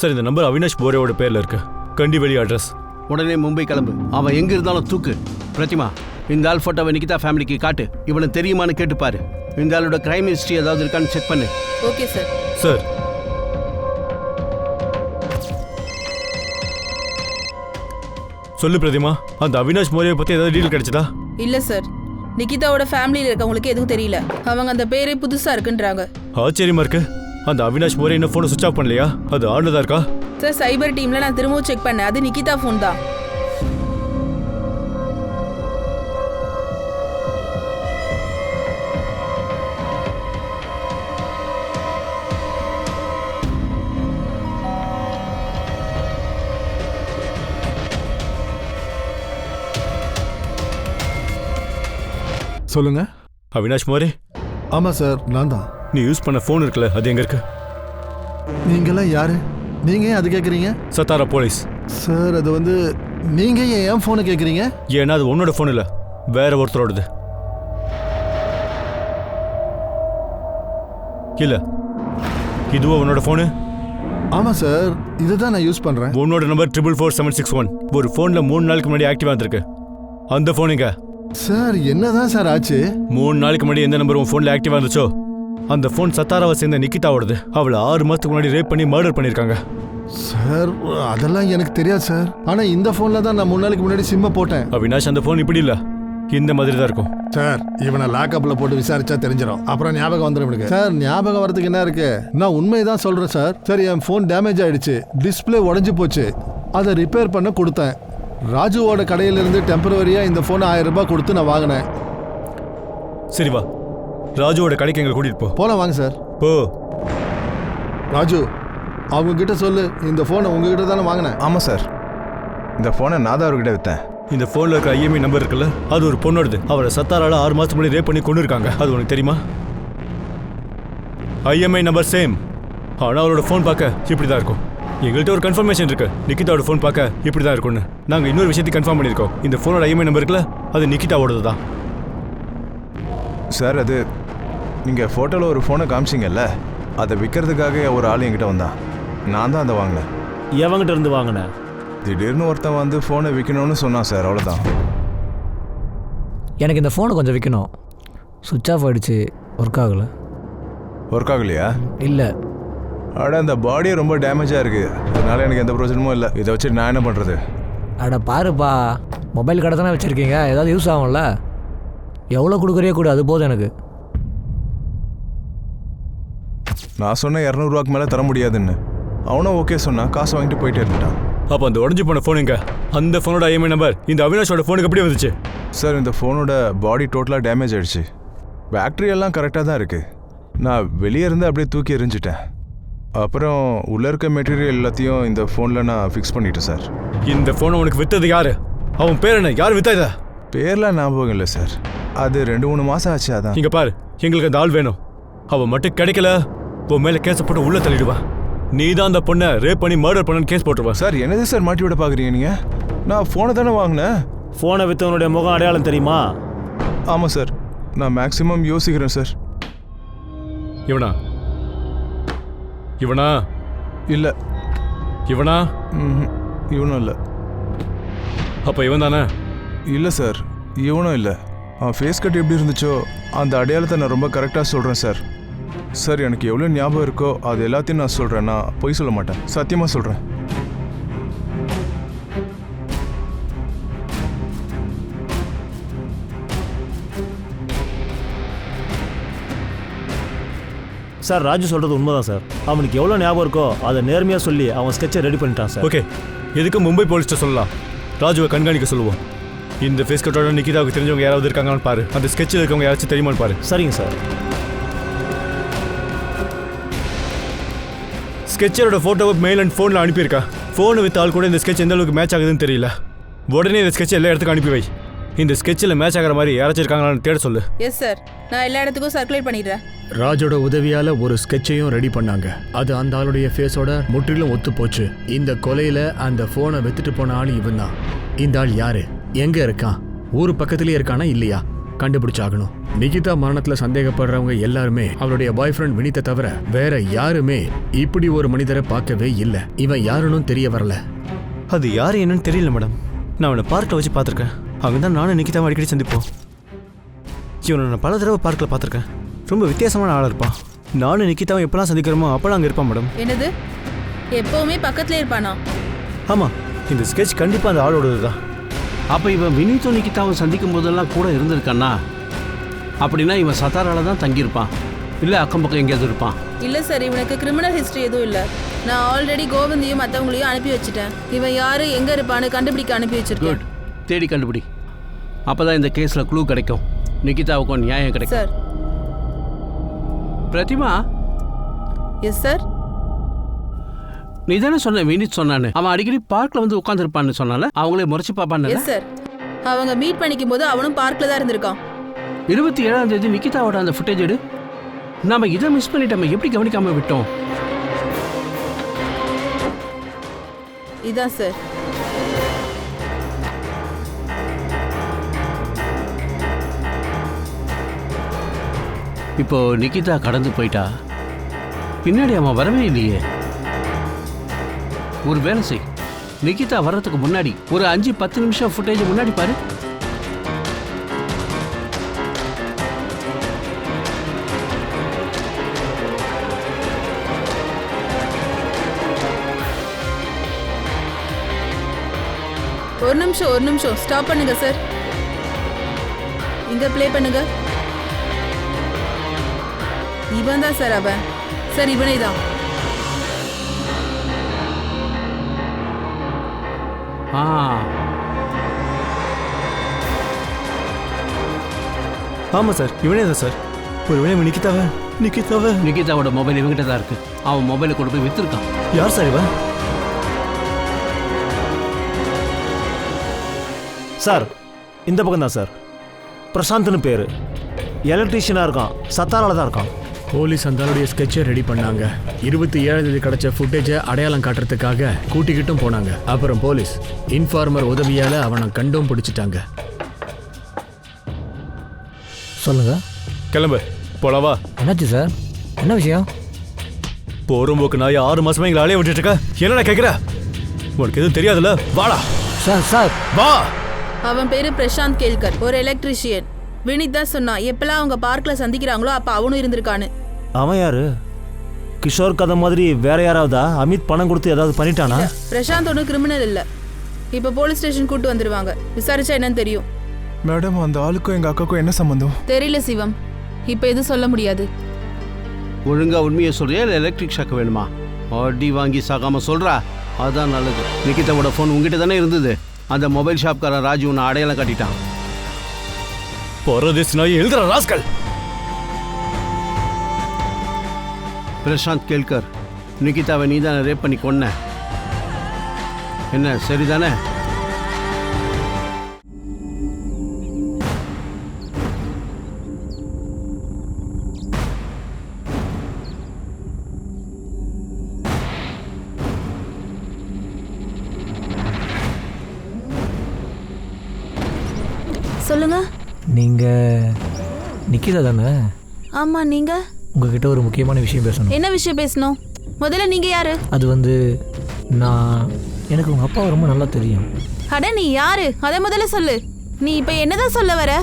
சார், இந்த நம்பர் அவினாஷ் போரேவோட பேரில் இருக்கு. கண்டிவெளி அட்ரஸ். உடனே மும்பை கிளம்பு. அவன் எங்கே இருந்தாலும் தூக்கு. பிரதிமா, இந்த ஆள் ஃபோட்டோவை நிகிதா ஃபேமிலிக்கு காட்டு. இவனை தெரியுமான்னு கேட்டுப்பாரு. இந்த ஆளோட கிரைம் ஹிஸ்ட்ரி ஏதாவது இருக்கான்னு செக் பண்ணு. Okay sir. சார், சொல்லு பிரதிமா, அந்த அவினாஷ் மோரியை பற்றி ஏதாவது டீல் கிடைச்சதா? இல்ல சார், நிகிதாவோட ஃபேமிலியில் இருக்கவங்களுக்கு எதுவும் தெரியல. அவங்க அந்த பேரே புதுசா இருக்குன்றாங்க. ஆச்சரியமா இருக்கு. அந்த அவினாஷ் மோரே இன்னும் ஃபோனை சுவிச் ஆஃப் பண்ணலையா? அது ஆன்ல தான் இருக்கா? சார், சைபர் டீம்ல நான் திரும்பவும் செக் பண்ணேன். அது நிகிதா ஃபோன் தான். சொல்லுங்க. அவினாஷ் மோரே? ஆமா சார், நான் தான். நீ யூஸ் பண்ண ஃபோன் இருக்குல்ல, அது எங்க இருக்கு? நீங்களாம் யாரு? நீங்க ஏன் அது கேட்குறீங்க? சத்தாரா போலீஸ். சார், அது வந்து நீங்க ஏன் ஃபோனை கேட்குறீங்க? ஏன்னா அது உன்னோட ஃபோன் இல்லை, வேற ஒருத்தரோடது. இல்ல, இதுவோ உன்னோட ஃபோனு? ஆமா சார், இதுதான் நான் யூஸ் பண்றேன். உன்னோட நம்பர் 44761 ஒரு ஃபோன்ல 3 நாளுக்கு முன்னாடி ஆக்டிவா இருந்திருக்கு. அந்த ஃபோனுங்க. சார், என்னதான் சார் ஆச்சு? 3 நாளுக்கு முன்னாடி எந்த நம்பர் உன் ஃபோன்ல ஆக்டிவா இருந்துச்சோ அந்த ஃபோன் சத்தாராவை சேர்ந்த நிகிதாவோடது. அவளை 6 மாசத்துக்கு முன்னாடி ரேப் பண்ணி மர்டர் பண்ணியிருக்காங்க. சார், அதெல்லாம் எனக்கு தெரியாது சார். ஆனா இந்த ஃபோன்ல தான் நான் 3 நாளைக்கு முன்னாடி சிம்மை போட்டேன். அவினாஷ், அந்த ஃபோன் இப்படி இல்ல, இந்த மாதிரி தான் இருக்கும். சார், இவனை லாக்அப்ல போட்டு விசாரிச்சா தெரிஞ்சிடும். அப்புறம் ஞாபகம் வந்துடும் எனக்கு. சார், ஞாபகம் வரதுக்கு என்ன இருக்கு? நான் உண்மைதான் சொல்றேன் சார். சரி, என் ஃபோன் டேமேஜ் ஆயிடுச்சு. டிஸ்பிளே உடஞ்சி போச்சு. அதை ரிப்பேர் பண்ண கொடுத்தேன். ராஜுவோட கடையிலிருந்து டெம்பரவரியா இந்த ஃபோனை 1000 ரூபாய் கொடுத்து நான் வாங்கினேன். சரி வா, ராஜுவோட கடைக்கு எங்களை கூட்டிட்டு போ. போலாம் வாங்க சார். போ. ராஜு, அவங்க கிட்ட சொல்லு, இந்த ஃபோனை உங்ககிட்ட தானே வாங்கினேன். ஆமாம் சார், இந்த ஃபோனை நான் தான் அவர்கிட்ட விற்றேன். இந்த ஃபோனில் இருக்க ஐஎம்ஐ நம்பர் இருக்குல்ல, அது ஒரு பொண்ணோடது. அவரை சத்தாரால 6 மாதத்துக்கு முன்னாடி ரேப் பண்ணி கொண்டு இருக்காங்க. அது உனக்கு தெரியுமா? ஐஎம்ஐ நம்பர் சேம், ஆனால் அவரோட ஃபோன் பார்க்க இப்படி தான் இருக்கும். எங்கள்கிட்ட ஒரு கன்ஃபர்மேஷன் இருக்கு, நிகிதாவோட ஃபோன் பார்க்க இப்படி தான் இருக்கும்னு. நாங்கள் இன்னொரு விஷயத்தையும் கன்ஃபார்ம் பண்ணியிருக்கோம். இந்த ஃபோனோட ஐஎம்ஐ நம்பர் இருக்குல்ல, அது நிகிதாவோடது தான். சார், அது நீங்கள் ஃபோட்டோவில் ஒரு ஃபோனை காமிச்சிங்கல்ல, அதை விற்கிறதுக்காக ஒரு ஆள் என்கிட்ட வந்தான். நான் தான் அதை வாங்கினேன். எவங்கிட்ட இருந்து வாங்கினேன்? திடீர்னு ஒருத்தன் வந்து ஃபோனை விற்கணும்னு சொன்னான் சார், அவ்வளோதான். எனக்கு இந்த ஃபோனை கொஞ்சம் விற்கணும். சுவிட்ச் ஆஃப் ஆகிடுச்சு, ஒர்க் ஆகலை. ஒர்க் ஆகலையா? இல்லை. அட, அந்த பாடியே ரொம்ப டேமேஜாக இருக்குது. அதனால் எனக்கு எந்த பிரச்சனமும் இல்லை. இதை வச்சு நான் என்ன பண்ணுறது? அட பாருப்பா, மொபைல் கடை தானே வச்சுருக்கீங்க, ஏதாவது யூஸ் ஆகும்ல. எவ்வளோ கொடுக்குறியோ கூட, அது போதும் எனக்கு. நான் சொன்ன 200 ரூபாய்க்கு மேலே தர முடியாதுன்னு. அவனும் ஓகே சொன்னான். காசு வாங்கிட்டு போயிட்டே இருந்துட்டான். அப்போ அந்த உடஞ்சி போன ஃபோன் எங்க? அந்த ஃபோனோட ஐஎம்ஐ நம்பர் இந்த அவினாஷோட ஃபோனுக்கு எப்படி வந்துச்சு? சார், இந்த ஃபோனோட பாடி டோட்டலாக டேமேஜ் ஆயிடுச்சு. பேட்டரி எல்லாம் கரெக்டாக தான் இருக்குது. நான் வெளியே இருந்து அப்படியே தூக்கி எறிஞ்சிட்டேன். அப்புறம் உள்ளே இருக்க மெட்டீரியல் எல்லாத்தையும் இந்த ஃபோனில் நான் ஃபிக்ஸ் பண்ணிட்டேன் சார். இந்த ஃபோனை உனக்கு விற்றது யாரு? அவன் பேர் என்ன? யார் வித்தா இதை? பேர்லாம் ஞாபகம் இல்லை சார். அது 2-3 மாதம் ஆச்சு. அதான். இங்கே பாரு, எங்களுக்கு அந்த ஆள் வேணும். அவன் மட்டும் கிடைக்கல, உன் மேலே கேஸை போட்டு உள்ளே தள்ளிடுவான். நீ தான் அந்த பொண்ணை ரேப் பண்ணி மர்டர் பண்ணு கேஸ் போட்டுருவான். சார், என்னது சார் மாட்டி விட பார்க்குறீங்க நீங்கள்? நான் ஃபோனை தானே வாங்கினேன். ஃபோனை விற்றவனுடைய முகம் அடையாளம் தெரியுமா? ஆமாம் சார், நான் மேக்ஸிமம் யோசிக்கிறேன் சார். இவனா இவனா இல்லை. இவனா? இவனும் இல்லை. அப்போ இவன் தானே? இல்லை சார், இவனும் இல்லை. அவன் ஃபேஸ் கட் எப்படி இருந்துச்சோ அந்த அடையாளத்தை நான் ரொம்ப கரெக்டாக சொல்கிறேன் சார். சார், எனக்கு எவ்வளோ ஞாபகம் இருக்கோ அது எல்லாத்தையும் நான் சொல்கிறேன். நான் பொய் சொல்ல மாட்டேன், சத்தியமாக சொல்கிறேன். சார் ராஜு சொல்கிறது உண்மைதான் சார். அவனுக்கு எவ்வளோ ஞாபகம் இருக்கோ அதை நேர்மையாக சொல்லி அவன் ஸ்கெட்சை ரெடி பண்ணிட்டான் சார். ஓகே, எதுக்கு மும்பை போலீஸ்ட்ட சொல்லலாம். ராஜுவை கண்காணிக்க சொல்லுவோம். இந்த ஃபேஸ் கட்டோட நிக்கிதாவுக்கு தெரிஞ்சவங்க யாராவது இருக்காங்கன்னு பாரு. அந்த ஸ்கெட்சில் இருக்கவங்க யாராச்சும் தெரியுமான்னு பாரு. சரிங்க சார். ஸ்கெட்சரோட ஃபோட்டோவை மெயில் அண்ட் ஃபோனில் அனுப்பியிருக்கா. ஃபோனை வித் ஆள் கூட இந்த ஸ்கெட்ச் எந்த அளவுக்கு மேட்ச் ஆகுதுன்னு தெரியல. உடனே இந்த ஸ்கெட்ச் எல்லா இடத்துக்கும் அனுப்பி வை. இந்த ஸ்கெட்சில் மேட்ச் ஆகிற மாதிரி யாராச்சும் இருக்காங்களான்னு தேட சொல்லு. எஸ் சார், நான் எல்லா இடத்துக்கும் சர்க்குலேட் பண்ணிடுறேன். ராஜோட உதவியால ஒரு ஸ்கெட்சையும் ரெடி பண்ணாங்க. அது அந்த ஆளுடைய ஃபேஸோட முற்றிலும் ஒத்து போச்சு. இந்த கொலையில அந்த போனை வித்துட்டு போன ஆள் இவன் தான். இந்த ஆள் யாரு, எங்க இருக்கான், ஊரு பக்கத்துலயே இருக்கானா இல்லையா கண்டுபிடிச்சாகணும். நிகிதா மரணத்துல சந்தேகப்படுறவங்க எல்லாருமே அவளுடைய பாய் ஃப்ரெண்ட் வினித்தை தவிர வேற யாருமே இப்படி ஒரு மனிதரை பார்க்கவே இல்லை. இவன் யாருன்னு தெரிய வரல. அது யார் என்னன்னு தெரியல மேடம். நான் அவனை பார்க்கில் வச்சு பார்த்துருக்கேன். அவங்க தான் நானும் நிக்கிதாவும் அடிக்கடி சந்திப்போம். இவனை நான் பல தடவை பார்க்கில் பார்த்துருக்கேன். ரொம்ப வித்தியாசமான ஆளாக இருப்பான். நானும் நிக்கிதாவும் எப்போலாம் சந்திக்கிறோமோ அப்போலாம் அங்கே இருப்பான் மேடம். என்னது, எப்பவுமே பக்கத்துல இருப்பானா? ஆமாம், இந்த ஸ்கெட்ச் கண்டிப்பாக அந்த ஆளோடது தான். அப்போ இவன் வினீத்தும் நிக்கிதாவும் சந்திக்கும் போதெல்லாம் கூட இருந்திருக்கானா? அப்படின்னா இவன் சத்தாரால தான் தங்கியிருப்பான், இல்லை அக்கம் பக்கம் எங்கேயாவது இருப்பான். இல்ல சார், இவனுக்கு கிரிமினல் ஹிஸ்டரி எதுவும் இல்ல. நான் ஆல்ரெடி கோவிந்தையும் மற்றவங்களையும் அனுப்பி வச்சுட்டேன். இவன் யாரு எங்க இருப்பான்னு கண்டுபிடிக்க அனுப்பி வச்சிருக்கேன். குட், தேடி கண்டுபிடி. அப்பதான் இந்த கேஸ்ல க்ளூ கிடைக்கும், நிகிதாவுக்கும் நியாயம் கிடைக்கும். சார். பிரதிமா. Yes sir. நீ தானே சொன்ன வினித் சொன்னான்னு. அவன் அடிக்கடி பார்க்ல வந்து உட்காந்துருப்பான்னு சொன்னால அவங்களே முறைச்சு பார்ப்பான்னு. எஸ் சார், அவங்க மீட் பண்ணிக்கும் போது அவனும் பார்க்ல தான் இருந்திருக்கான். 27ஆம் தேதி நிகிதாவோட அந்த ஃபுட்டேஜ் எடு. நாம இதை மிஸ் பண்ணிட்டோம், எப்படி கவனிக்காம விட்டோம்? இதான் சார். இப்போ நிகிதா கடந்து போயிட்டா, பின்னாடி அவன் வரவே இல்லையே. ஒரு வேலை செய், நிகிதா வர்றதுக்கு முன்னாடி ஒரு 5-10 நிமிஷம் ஃபுட்டேஜ் முன்னாடி பாரு. ஒரு நிமிஷம் ஸ்டாப் பண்ணுங்க சார். இங்க ப்ளே பண்ணுங்க. இவன் தான் சார் அவன். சார் இவனே தான். ஆமாம் சார், இவனே தான் சார். ஒரு வேளை நிகிதாவோட மொபைல் இவங்கிட்ட தான் இருக்கு. அவன் மொபைலை கொண்டு போய் வித்துருக்கான். யார் சார் இவன்? சார் இந்த பக்கம் தான் சார். பிரசாந்த்னு பேர். எலக்ட்ரீஷியனாக இருக்கான், சத்தாரால தான் இருக்கான். போலீஸ் அந்த ஆளுடைய ஸ்கெட்சை ரெடி பண்ணாங்க. 27ஆம் தேதி கிடைச்ச ஃபுட்டேஜை அடையாளம் காட்டுறதுக்காக கூட்டிக்கிட்டும் போனாங்க. அப்புறம் போலீஸ் இன்ஃபார்மர் உதவியால அவனை கண்டும் பிடிச்சிட்டாங்க. சொல்லுங்க. கிளம்பு, போலவா. என்னாச்சு சார், என்ன விஷயம்? போறம்போக்கு நாய் 6 மாசமா எங்களை அலைய விட்டுட்டு இருக்க. என்னடா கேட்குற? உனக்கு எதுவும் தெரியாதுல்ல? வாடா. சார் வா. அவன் பேரு பிரசாந்த் கேல்கர், ஒரு எலக்ட்ரிஷியன். வினித் தான் சொன்னான், எப்பெல்லாம் அவங்க பார்க்ல சந்திக்கிறாங்களோ அப்ப அவனும் இருந்திருக்கான்னு. அவன் யாரு? கிஷோர் கதை மாதிரி வேற யாராவதா? அமித் பணம் கொடுத்து ஏதாவது பண்ணிட்டானா? பிரசாந்த் ஒன்றும் கிரிமினல் இல்ல. இப்ப போலீஸ் ஸ்டேஷன் கூட்டு வந்துருவாங்க, விசாரிச்சா என்னன்னு தெரியும். மேடம், அந்த ஆளுக்கும் எங்க அக்காவுக்கும் என்ன சம்பந்தம்? தெரியல சிவம், இப்ப எதுவும் சொல்ல முடியாது. ஒழுங்கா உண்மையை சொல்றியா இல்லை எலக்ட்ரிக் ஷாக் வேணுமா? அடி வாங்கி சாகாம சொல்றா, அதான் நல்லது. நிகிதாவோட ஃபோன் உங்ககிட்ட தானே இருந்தது. அந்த மொபைல் ஷாப்காரன் ராஜு உன்னை அடையாளம் காட்டிட்டான். எழுதுற ராஸ்கல். பிரசாந்த் கேல்கர், நிகிதாவை நீ தானே ரேப் பண்ணி கொன்ன. என்ன சரிதானே? சொல்லுங்க. நீங்க நிக்கிதா தானே? ஆமா, நீங்க? உங்ககிட்ட ஒரு முக்கியமான விஷயம் பேசணும். என்ன விஷயம் பேசணும்? முதல்ல நீங்க யாரு? அது வந்து எனக்கு உங்கள் அப்பாவை ரொம்ப நல்லா தெரியும். அட நீ யாரு அதை முதல்ல சொல்லு. நீ இப்ப என்னதான் சொல்ல வர?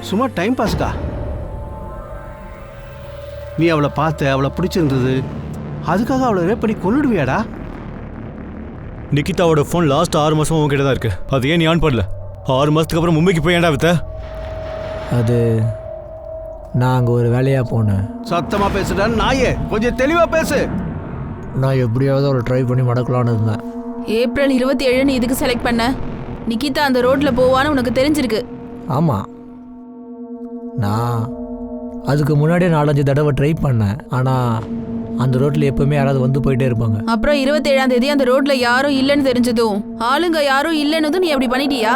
சும்மா டைம் பாஸ்க்கா? நீ அவளை பார்த்த, அவளை பிடிச்சிருந்தது, அதுக்காக அவளை ரேப் பண்ணி கொன்னுடுவியாடா? நிக்கிதாவோட ஃபோன் லாஸ்ட் 6 மாசமா உங்ககிட்ட தான் இருக்கு. அது ஏன் நீ ஆன் பண்ணல? 6 மாசத்துக்கு அப்புறம் மும்பைக்கு போய் ஏன்டா வித்த? அது நான் அங்கே ஒரு வேலையாக போனேன். சத்தமா பேசுடா நாயே, கொஞ்சம் தெளிவா பேசு. நான் எப்படியாவது அவளை ட்ரை பண்ணி மடக்கலான்னு இருந்தேன். ஏப்ரல் 27 நீ இதுக்கு செலக்ட் பண்ண? நிக்கிதா அந்த ரோட்ல போவான்னு உனக்கு தெரிஞ்சிருக்கு. ஆமாம், நான் அதுக்கு முன்னாடியே 4-5 தடவை ட்ரை பண்ணேன். ஆனால் அந்த ரோட்டில் எப்பவுமே யாராவது வந்து போயிட்டே இருப்பாங்க. அப்புறம் 27ஆம் தேதி அந்த ரோட்ல யாரும் இல்லைன்னு தெரிஞ்சதும், ஆளுங்க யாரும் இல்லைன்னு நீ அப்படி பண்ணிட்டியா?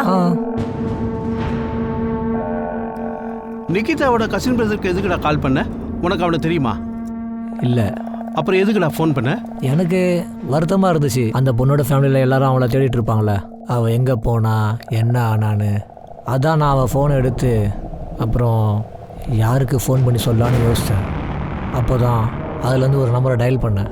நிக்கிதாவோட கசின் பிரதருக்கு எதுக்குடா கால் பண்ண? உனக்கு அவனை தெரியுமா? இல்லை. அப்புறம் எதுக்குடா ஃபோன் பண்ண? எனக்கு வருத்தமாக இருந்துச்சு. அந்த பொண்ணோட ஃபேமிலியில் எல்லாரும் அவளை தேடிட்டு இருப்பாங்களே, அவள் எங்கே போனா என்ன ஆனான்னு. அதான் நான் அவள் ஃபோனை எடுத்து அப்புறம் யாருக்கு ஃபோன் பண்ணி சொல்லலான்னு யோசித்தேன். அப்போ தான் அதுலேருந்து ஒரு நம்பரை டயல் பண்ணேன்.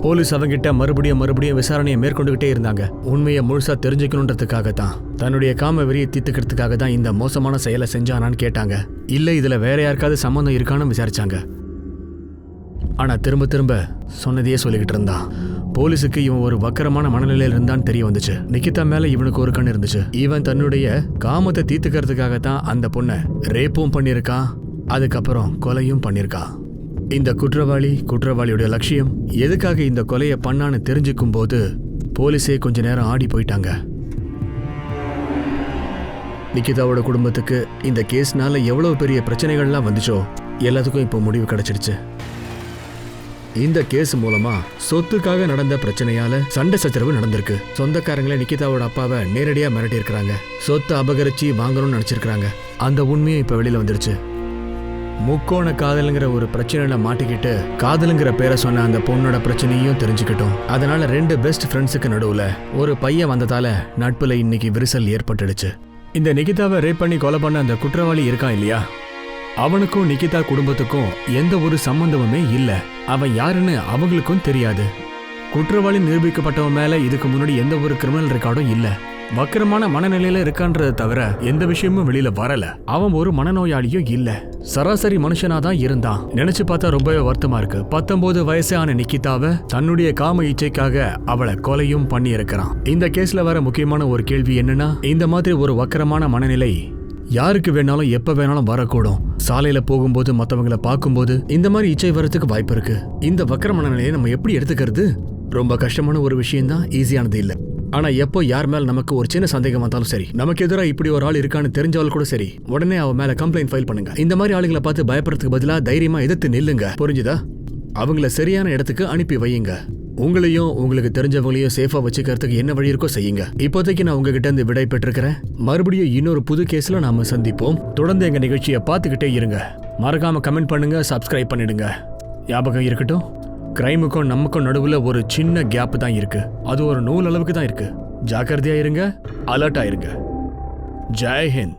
போலீஸ் அவங்கிட்ட மறுபடியும் விசாரணையை மேற்கொண்டுகிட்டே இருந்தாங்க. உண்மையை முழுசா தெரிஞ்சுக்கணுன்றதுக்காக தான், தன்னுடைய காம வெறியை தீர்த்துக்கிறதுக்காக தான் இந்த மோசமான செயலை செஞ்சானான்னு கேட்டாங்க. இல்லை இதில் வேற யாருக்காவது சம்மந்தம் இருக்கான்னு விசாரிச்சாங்க. ஆனால் திரும்ப சொன்னதையே சொல்லிக்கிட்டு இருந்தான். போலீஸுக்கு இவன் ஒரு வக்கரமான மனநிலையில் இருந்தான்னு தெரிய வந்துச்சு. நிக்கிதா மேல இவனுக்கு ஒரு கண் இருந்துச்சு. இவன் தன்னுடைய காமத்தை தீர்த்துக்கிறதுக்காக தான் அந்த பொண்ணை ரேப்பும் பண்ணியிருக்கான், அதுக்கப்புறம் கொலையும் பண்ணியிருக்கான். இந்த குற்றவாளியோட லட்சியம் எதுக்காக இந்த கொலையை பண்ணான்னு தெரிஞ்சுக்கும் போது போலீஸே கொஞ்ச நேரம் ஆடி போயிட்டாங்க. நிக்கிதாவோட குடும்பத்துக்கு இந்த கேஸ்னால எவ்வளவு பெரிய பிரச்சனைகள்லாம் வந்துச்சோ எல்லாத்துக்கும் இப்போ முடிவு கிடைச்சிடுச்சு. இந்த கேஸ் மூலமா சொத்துக்காக நடந்த பிரச்சனையால சண்டை சச்சரவு நடந்திருக்கு. சொந்தக்காரங்களே நிக்கிதாவோட அப்பாவை நேரடியா மிரட்டி இருக்கிறாங்க. சொத்தை அபகரிச்சு வாங்கணும்னு நினைச்சிருக்காங்க. அந்த உண்மையும் இப்ப வெளியில வந்துருச்சு. முக்கோண காதலுங்கிற ஒரு பிரச்சனையில மாட்டிக்கிட்டு காதலுங்கிற பேரை சொன்ன அந்த பொண்ணோட பிரச்சனையும் தெரிஞ்சுக்கிட்டோம். அதனால 2 பெஸ்ட் ஃப்ரெண்ட்ஸுக்கு நடுவுல ஒரு பையன் வந்ததால நட்புல இன்னைக்கு விரிசல் ஏற்பட்டுடுச்சு. இந்த நிகிதாவை ரேப் பண்ணி கொலை பண்ண அந்த குற்றவாளி இருக்கான் இல்லையா, அவனுக்கும் நிகிதா குடும்பத்துக்கும் எந்த ஒரு சம்பந்தமுமே இல்ல. அவன் யாருன்னு அவங்களுக்கும் தெரியாது. குற்றவாளி நிரூபிக்கப்பட்டவன் மேல இதுக்கு முன்னாடி எந்த ஒரு கிரிமினல் ரெக்கார்டும் இல்ல. வக்கரமான மனநிலையில இருக்கான்றதை தவிர எந்த விஷயமும் வெளியில வரல. அவன் ஒரு மனநோயாளியும் இல்ல, சராசரி மனுஷனாதான் இருந்தான். நினைச்சு பார்த்தா ரொம்பவே வருத்தமா இருக்கு. 19 வயசான நிக்கிதாவை தன்னுடைய காம இச்சைக்காக அவளை கொலையும் பண்ணி இருக்கிறான். இந்த கேஸ்ல வர முக்கியமான ஒரு கேள்வி என்னன்னா, இந்த மாதிரி ஒரு வக்கரமான மனநிலை யாருக்கு வேணாலும் எப்ப வேணாலும் வரக்கூடும். சாலையில போகும்போது மத்தவங்களை பார்க்கும்போது இந்த மாதிரி இச்சை வரதுக்கு வாய்ப்பு இருக்கு. இந்த வக்கர மனநிலையை நம்ம எப்படி எடுத்துக்கிறது? ரொம்ப கஷ்டமான ஒரு விஷயம் தான், ஈஸியானது இல்ல. ஆனா எப்போ யார் மேல நமக்கு ஒரு சின்ன சந்தேகம் வந்தாலும் சரி, நமக்கு எதிராக இப்படி ஒரு ஆள் இருக்கான்னு தெரிஞ்சாலும் கூட சரி, உடனே அவ மேல கம்ப்ளைண்ட் ஃபைல் பண்ணுங்க. இந்த மாதிரி ஆளுங்களை பார்த்து பயப்படுறதுக்கு பதிலா தைரியமா எதிர்த்து நில்லுங்க. புரிஞ்சுதா? அவங்கள சரியான இடத்துக்கு அனுப்பி வையுங்க. உங்களையும் உங்களுக்கு தெரிஞ்சவங்களையும் சேஃபா வச்சுக்கிறதுக்கு என்ன வழி இருக்கோ செய்யுங்க. இப்போதைக்கு நான் உங்ககிட்ட இருந்து விடை பெற்றிருக்கிறேன். மறுபடியும் இன்னொரு புது கேஸ்ல நாம சந்திப்போம். தொடர்ந்து எங்க நிகழ்ச்சியை பார்த்துக்கிட்டே இருங்க. மறக்காம கமெண்ட் பண்ணுங்க, சப்ஸ்கிரைப் பண்ணிடுங்க. ஞாபகம் இருக்கட்டும், கிரைமுக்கும் நமக்கும் நடுவுல ஒரு சின்ன கேப் தான் இருக்கு. அது ஒரு நூல் அளவுக்கு தான் இருக்கு. ஜாக்கிரதையா இருங்க, அலர்ட்டா இருங்க. ஜெய் ஹிந்த்.